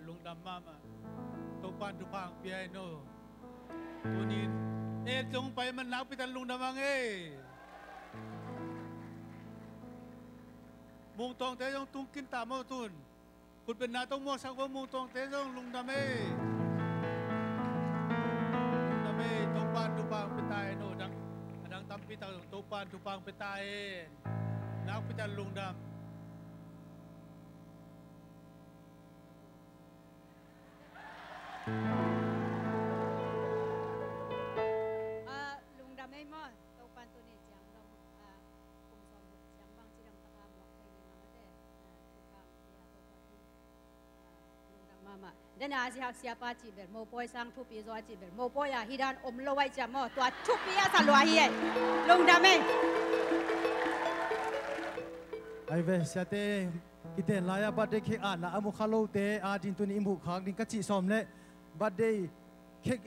Lungdam mama. Topan tupang piano. Tunin. Jong pai man nak pitan Lungdam Mang Mung tong te jong tungkin tamo tun. Kut ben na tong mo sak wa mung tong te jong Lungdam Lungdam topan tupang piano adang tampi ta topan tupang pitain. Nak pitan Lungdam. Lungdam mo topan tu ni jang dong kum som jang bang sidang taka buak kai ni mama te tukang dia topan tu Lungdam mama dan siapa ciber mau poi sang tu pi zo ciber mau poi ya hidan lowai jam mo tua tu pi ya sa lua hi Lungdam ai ve siate ite laya birthday cake na amu khalo te din tu ni imbu khak din kachi som le birthday cake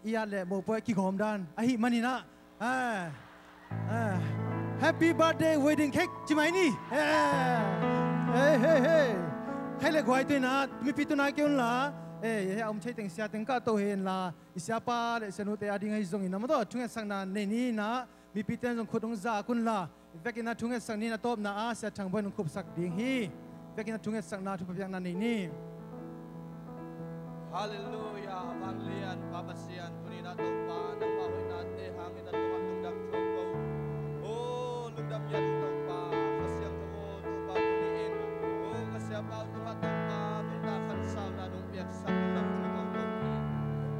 iya le mo poi ki gom dan ahi manina happy birthday wedding cake chimai ni hey hai le gwai tu na mi pitu na kyun la om chai teng sia teng ka to hen la siapa le senu te ading ai zong ina mo to chung sang na ne ni na mi piten jong khodong za kun la vekina thunget sang ni na top na a sa thang bon khup sak ding hi vekina thunget sang na thu pyak na ni Hallelujah, Mang Lian, Babasian, Tunina Topa, nang mahoy natin hangin at tumatungdang Topa. Oh, Lungdam yan Topa, kasyang kamo Topa tuniin. Oh, kasyang bao tumatopa, tundakan sa nanong piyak sa Lungdam Topa.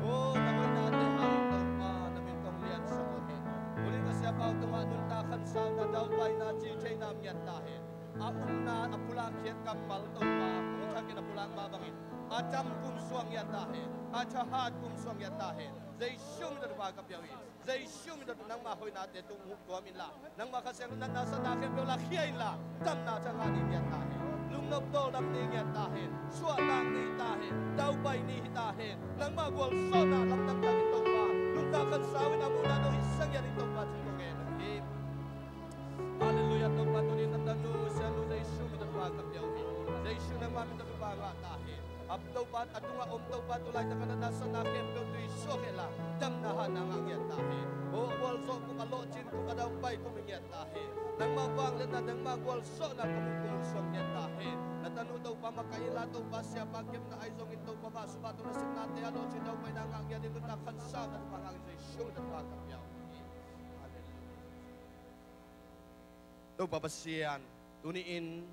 Oh, namoy natin hangin Topa, namin kong lian sa kuhin. Uli kasyang bao tumatundakan sa nadawbay na chichay namin dahil. Aum na apulang kiyat kamal Topa, kung sakin apulang mabangin. Acham kum suang yatahe, achahat kum suang yatahe. Zai shum da ba kapyawi, zai shum da nang ma hoi na te tu mu ko min la, nang ma kaseng na sa na khen la khiai la, tam na cha nga ni yatahe. Lung nop do lam ni yatahe, suan nang ni tahe, dau bai ni tahe, nang ma gol so na lam nang ta to pa, lung ta kan sawin amu na do isang ya ni to pa chu ko ngen. Hallelujah to pa to ni na nu sa nu zai shum da ba kapyawi, zai shum na ma min da ba nga tahe. Abdaw pat at tunga umdaw pat tulay na kanadasan na kemdo tu isokela damnahan ang angyat tahe. O walso kung alochin kung kadampay kumingyat tahe. Nang mabanglet na nang magwalso na kumukumusong nyat tahe. Natano daw pa makaila daw pa siya pagkim na aizong ito pa masubato na sinate alochin daw pa nang angyat ito na kansaw na pangangin sa isyong na pagkapyaw. Daw papasiyan tuniin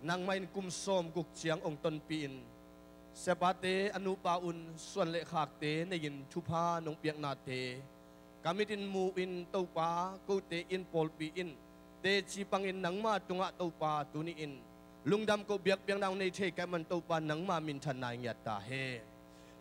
nang main kumsom guksyang ong tonpiin. Sepate anu paun suan le khakte na yin THUPHA nong piak nate kamitin muin taupa ko te in polpi in te chi pangin nang ma tunga taupa tuniin lungdam ko biak piang nang nei the ka man taupa nang ma min than nai yat ta he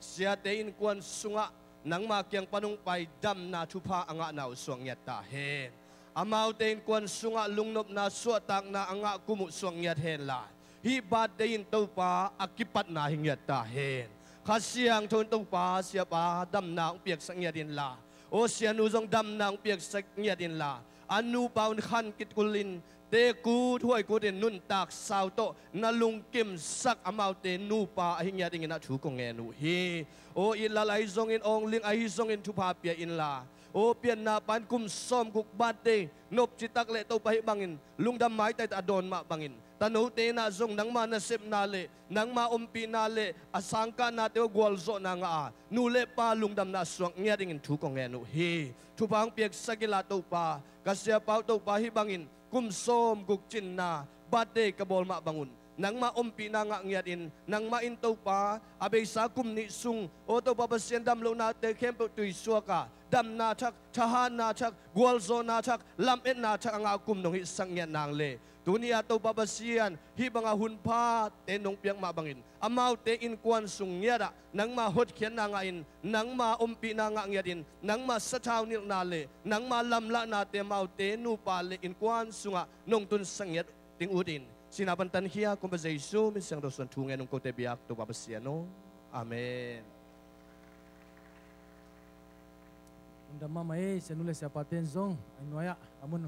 sia te in kwan sunga nang ma kyang panung pai dam na THUPHA anga naw suang yat ta he amau te in kwan sunga lungnop na suatak na anga kumu suang yat hen la hi bat dein taupa akipat na hingyat tahen khasyang thon taupa siapa dam na piak sang yadin la o sian uzong dam na piak sang yadin la anu paun khan kit kulin te ku thuai ku den nun tak sao to na lung kim sak amau te nu pa hingyat ding na thu ko nge nu hi o ilalai zong in ong ling ai zong in THUPHA pia in la o pian na pan kum som guk bat de nop chitak le to pai bangin lungdam mai tai adon ma bangin tanu te na zong nang ma na sep na le nang ma umpi na le asangka na te gwal zo na nga nu le pa lungdam na suang nya ding thu ko nge nu hi THUPHA ang piak sagila to pa kasya pau to pa hi bangin kum som guk chin na bat de kabol ma bangun nang ma umpi na nga ngiatin nang ma into pa abay sa kum ni sung o to papasyan dam lo na te kempo tu isuaka dam na chak chahan na chak gwalzo na chak lamet na chak ang akum nung isang yan nang le dunia to papasyan hibang hunpa te nung piang mabangin amaw te in kwan sung yada nang ma hot kyan na ngain nang ma umpi na nga ngiatin nang ma sataw nil na le nang ma lamla na te maw te nu pa le in kwan sunga nung tun sang yat ting udin sinapantan hiya kung ba sa Isu, misyang doon tungin ng kote biyak to papasiyano. Amen. Undam mamay senule siapa tenzong anuaya amun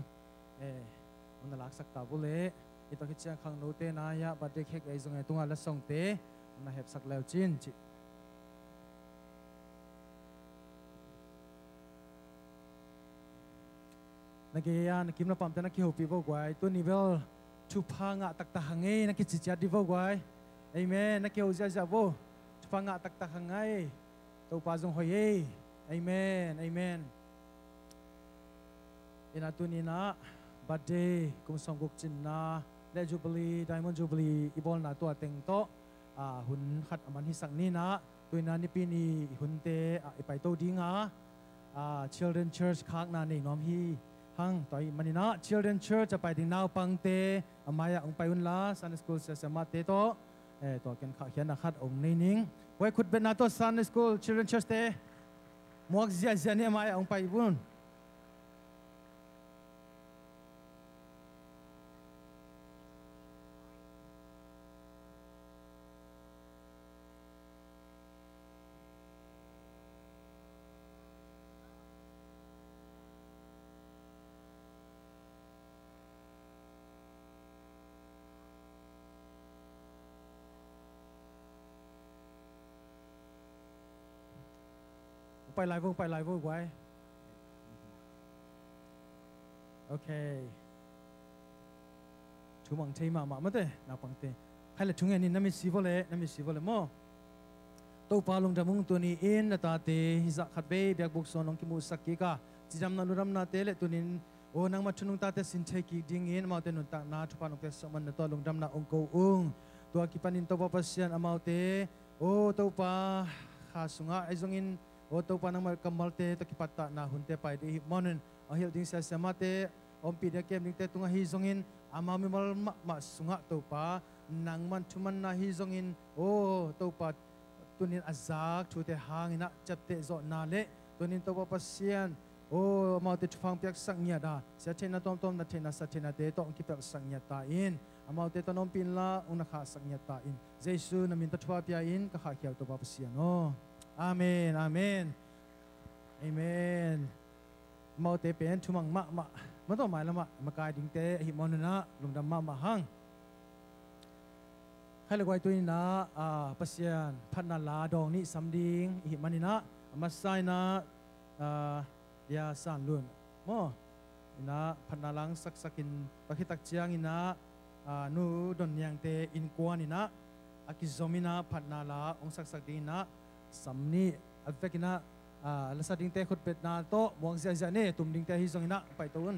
unalaksak tabule ito kitiyang kang note na ya badek hek ay zong tunga lasong te na hepsak law chin chi nagiyan kim na pamta na kihopi bo gwai to nivel THUPHA nga taktahangai nakichicha di bo gwai amen nakiuja jabo THUPHA nga taktahangai to pazong hoye amen amen inatunina birthday kum songguk chinna le Jubilee Diamond Jubilee ibol na to ateng to hun khat aman hisak ni na tuina ni pini hunte ipai to dinga children church khak na nei nom hi hang toy manina children church apai ding naw pangte amaya ong payun la Sunday school sa samate to to ken kha hian na khat ong nei ning wai khut ben na to Sunday school children church te muak zia zia ne amaya ong pai bunไปไลฟ์ไว้โอเค chú mong thấy mà mất thế nào bằng thế hay là chúng em nằm xí vô lệ mò tàu pa lung đam mung tu ni in là ta te hiza khát về biak buk son ông kim u sắc kia chỉ dám na luram na te lệ tu nín ô nang mặt chunung ta te sin chai ki ding in mau te nun ta na thu pa nong te saman na to lung đam na ông câu tua ki panin tàu pa pasian amau te ô tàu pa khá sunga ai zong in ô tàu pa nang mal kamal te to ki patta na hunte pai de monen a hil ding sa sama te om pi de kem ding te tunga hi zong in ama mi mal ma sunga tàu pa nang man thuman na hi zong in ô tàu pa tunin azak thu te hangina chap te zo na le tunin to pa pasian o ma te chufang pyak sangnya da sa thena tom na thena sa thena te to ki pyak sangnya ta in amau te tonom pin la una kha sangnya ta in jesu na min ta thwa pya in ka kha khiaw to pa pasian no amen amen amen mau te pen thumang ma to mai lama ma kai ding te hi monuna lungdam ma hang hay là quay tôi na pasian phát na lá dong ni samding hi manina masai na ya san luôn mo na phát na lang sak sakin pakitak chiang ina nu don yang te in kwa ni na akizomina phát na la ong sak sak din na samni avekina lasa ding te khut pet na to mong sia ne tum ding te hi zong ina pai ton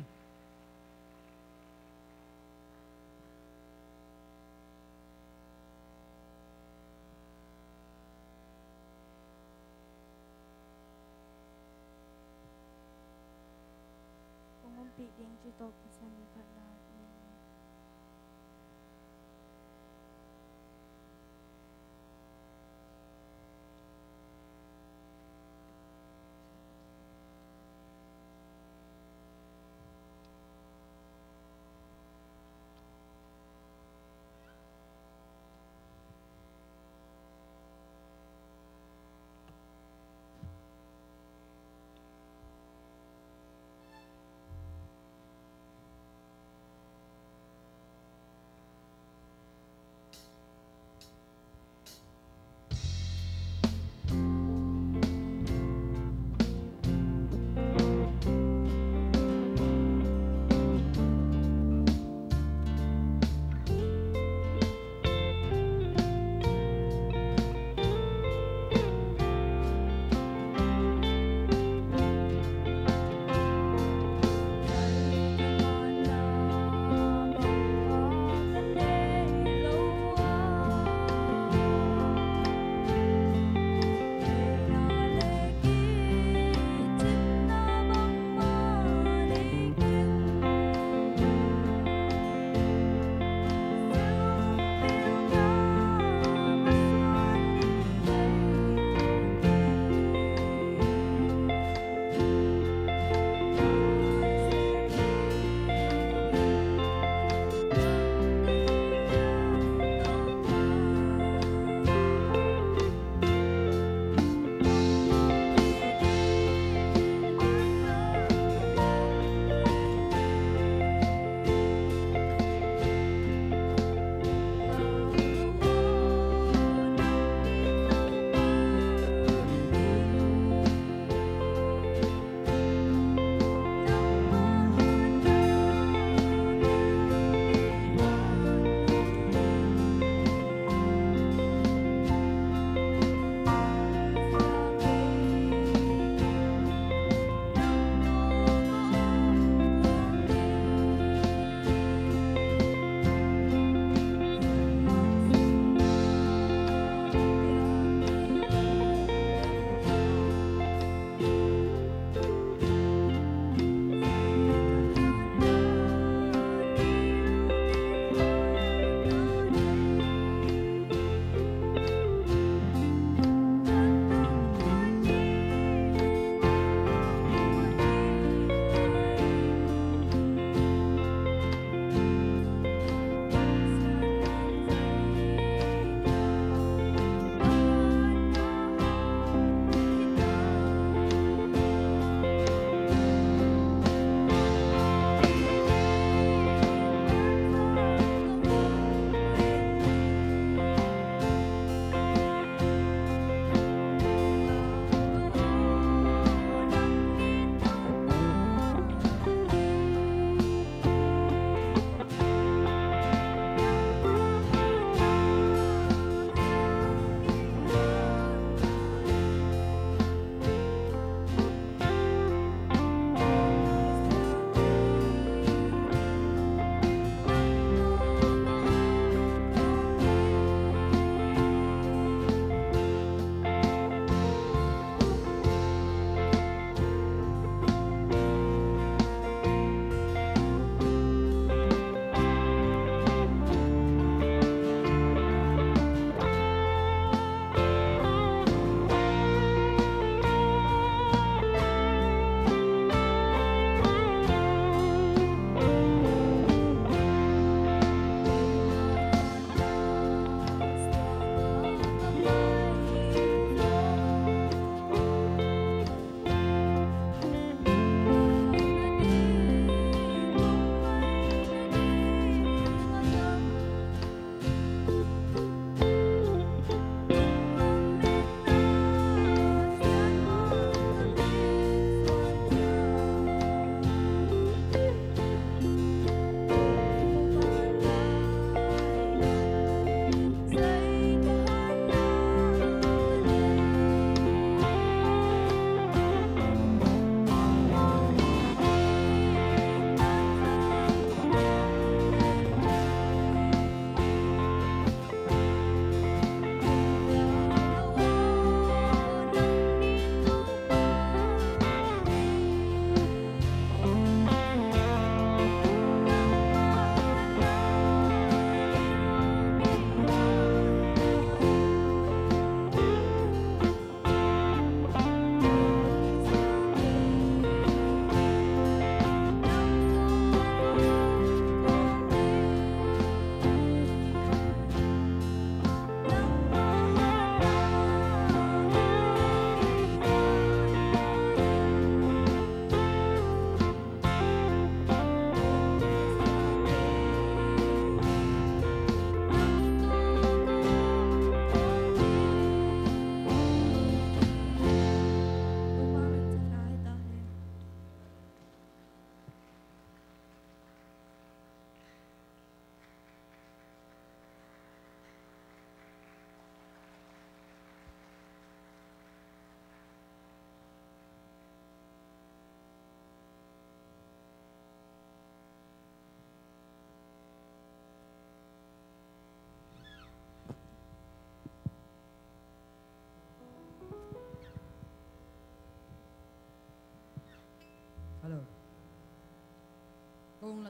bị điện cho tôi xem như vậy là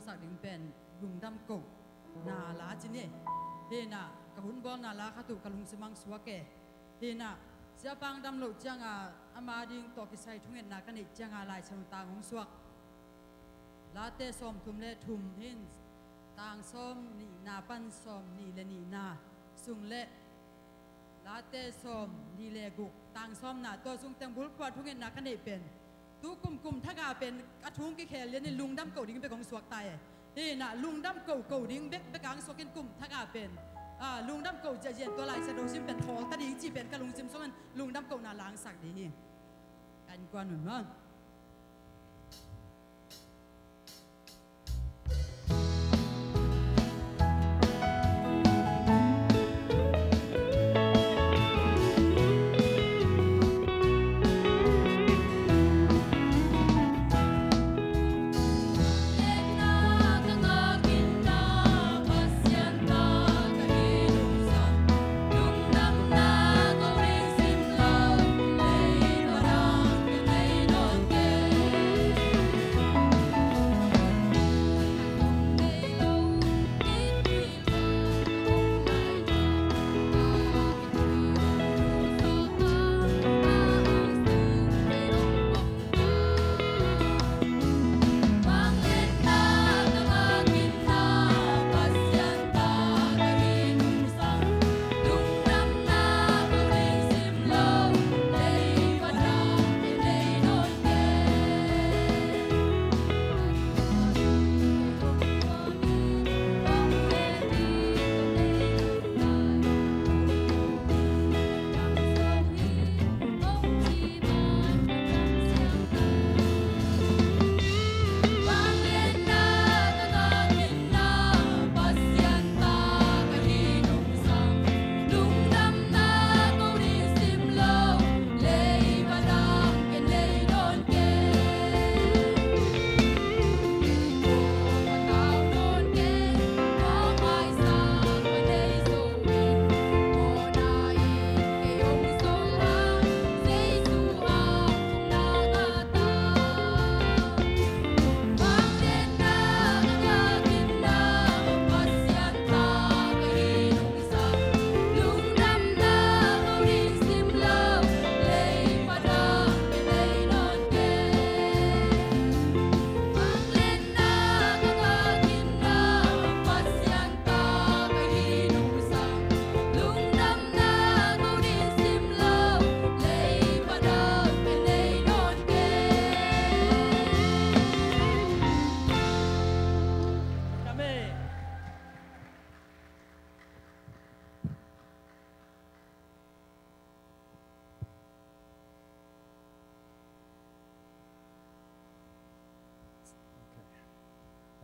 sak ding pen lungdam ko na la chini he na kahun bom na la khatu kalung simang suake he na siapang dam lo changa ama ding to kisai thungen na kani changa lai chang ta hong suak la te som thum le thum hin tang som ni na pan som ni le ni na sung le la te som ni le guk tang som na to sung tang bul kwa thungen na kani pen tu kum thaga pen athung ki khel le ni lungdam ko ding be kong suak tai he na lungdam ko ding be kang sokin kum thaga pen lungdam ko ja jen to lai sa do sim pen thol ta ding chi pen ka lung sim soman lungdam ko na lang sak di hi kan kwan nun ma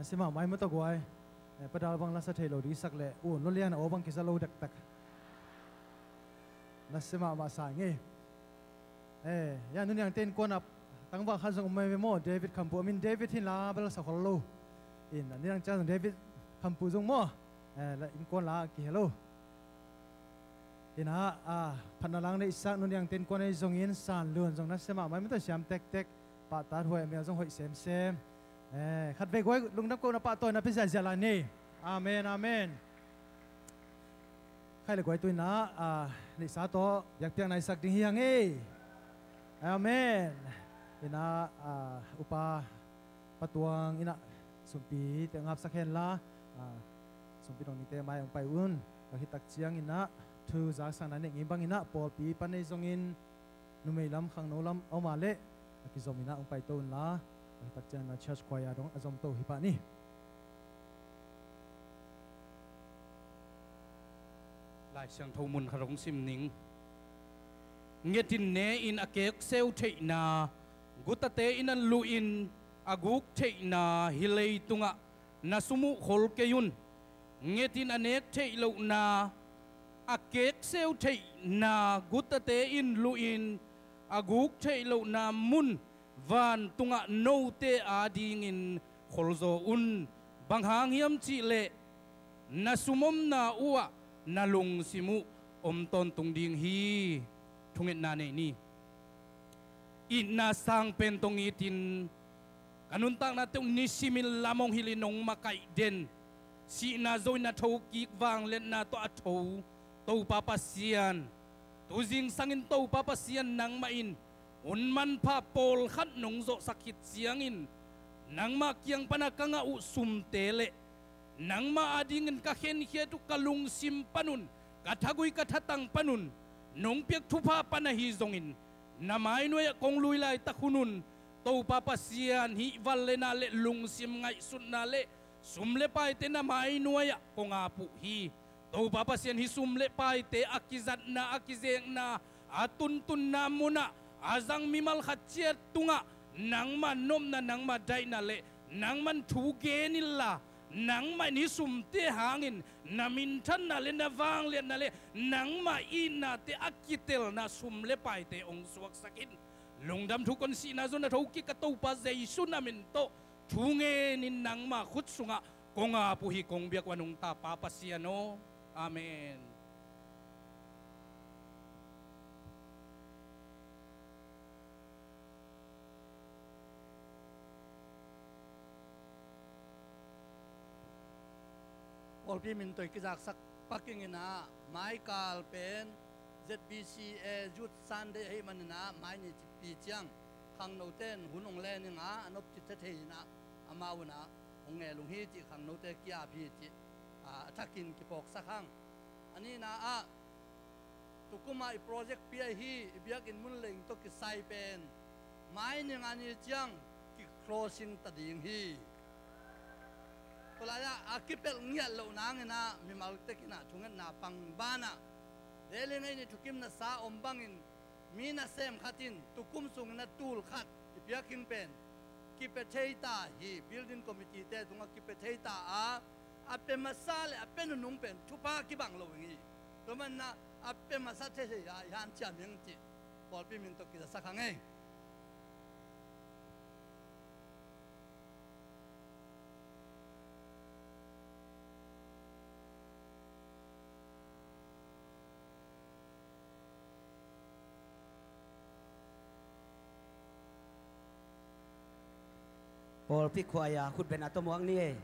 Sima mai mo to guai padal bang lasa thelo di sak le lo lian o bang kisalo dak tak na sima ma sa nge ya nun yang ten kon ap tang ba khan song mai mo David kampu min David hin la bal sa kholo in ni yang chang David kampu jong mo la in kon la ki hello ina phanalang ne isak nun yang ten kon ai jong in san lun jong na sima mai mo to siam tek tek pa ta hoi me jong hoi sem khát về gói lungdam cô na pa tôi na pizza zala ni amen amen khai là gói tôi na ni sa to yak piang nai sak ding hiang amen ina upa patuang ina sumpi te ngap sak hen la sumpi dong ni te mai ong pai un ka hitak chiang ina thu za sang na ne ngi bang ina pol pi pan nei zong in numei lam khang no lam au ma le ki zom ina ong pai to la tak jan na church choir dong azom to hi pa ni lai sang thau mun kharong sim ning ngetin ne in akek seu thei na gutate in an lu in aguk thei na hilei tunga na sumu khol ke yun ngetin anek thei lo na akek seu thei na gutate in lu in aguk thei lo na mun van tunga no te ading in kholzo un banghang hiam chi le na sumom na uwa na lung simu om ton tung ding hi thunget na ne ni in na sang pen tong itin kanuntang na tong nisimil lamong hilinong makay din. Si na zoy na tau kik vang len na to atau tau papasian. Tuzing sangin tau papasian nang main. Unman pa pol khat nong zo sakit siangin. Nang makyang panakanga usumtele. Nang maadingin kahen tu kalung simpanun. Katagoy katatang panun. Nong piak tupa panahizongin. Namay noya kong luilay takunun. Tau papasian hi valena le lungsim ngay sunale. Sumle pa ite na mainuaya kung apu hi. Tau papasian hi sumle pa ite akizat na akizeng na atuntun na muna. Azang mimal khatsiat tunga. Nang manom na nang maday na le. Nang man tuge nila. Nang man hisumte hangin. Namintan na le na vang le na le. Nang maina te akitel na sumle pa ite ong suwak sakin. Lungdam tukon sinazo na tauki katau pa zaisun namin to. Tungenin nang makut sunga kung apuhi kong biyak wanong tapapasiano. Amen. Olpi mintoy kizaksak pakingina Michael pen ZBCM Youth Sunday hey manina mai ni pichang khang noten hunong le ni nga anop chithe na amauna onge lunghi chi khang note kya phi chi athakin ki pok sakhang ani na a tukuma I project pia hi biak in mun leng to ki sai pen mai ni ngani chang ki crossing tading hi kolaya akipel ngial lo nangena mi maltekina thungen na pangbana dele ngai ni thukim na sa ombangin mina sem khatin tukum sung na tul khat ipiaking pen kipetheita hi building committee te tunga kipetheita ape masale ape nung pen thupa ki bang lo ngi to man na ape masate se ya han cha ming ti polpi min to ki sa khangai Paul Pikwaya khut ben atomwang ni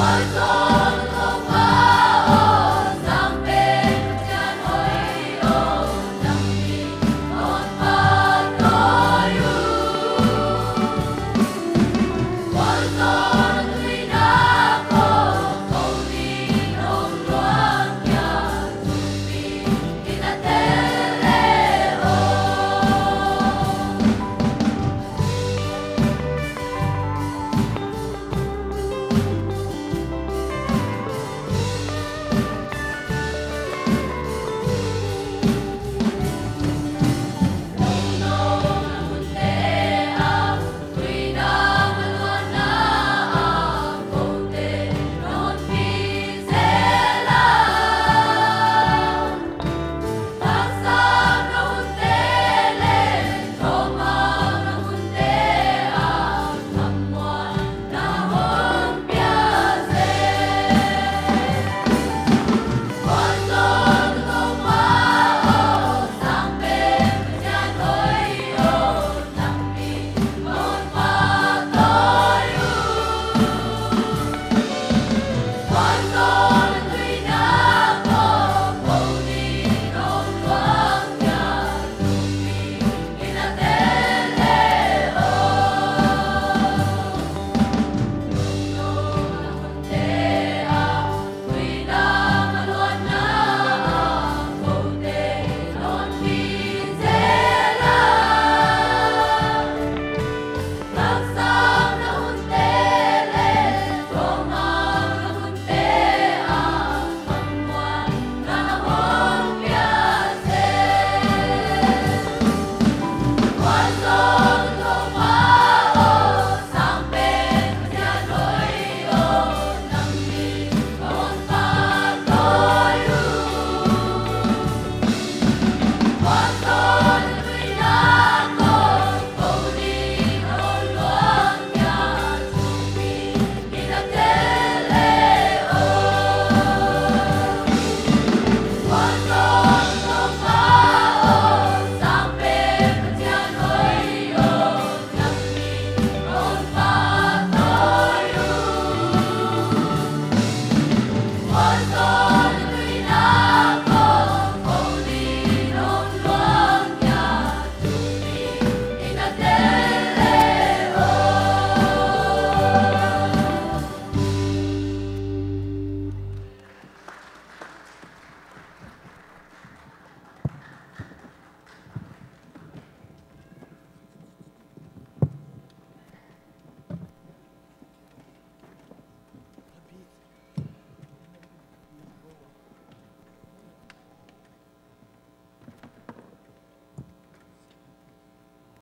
One soul.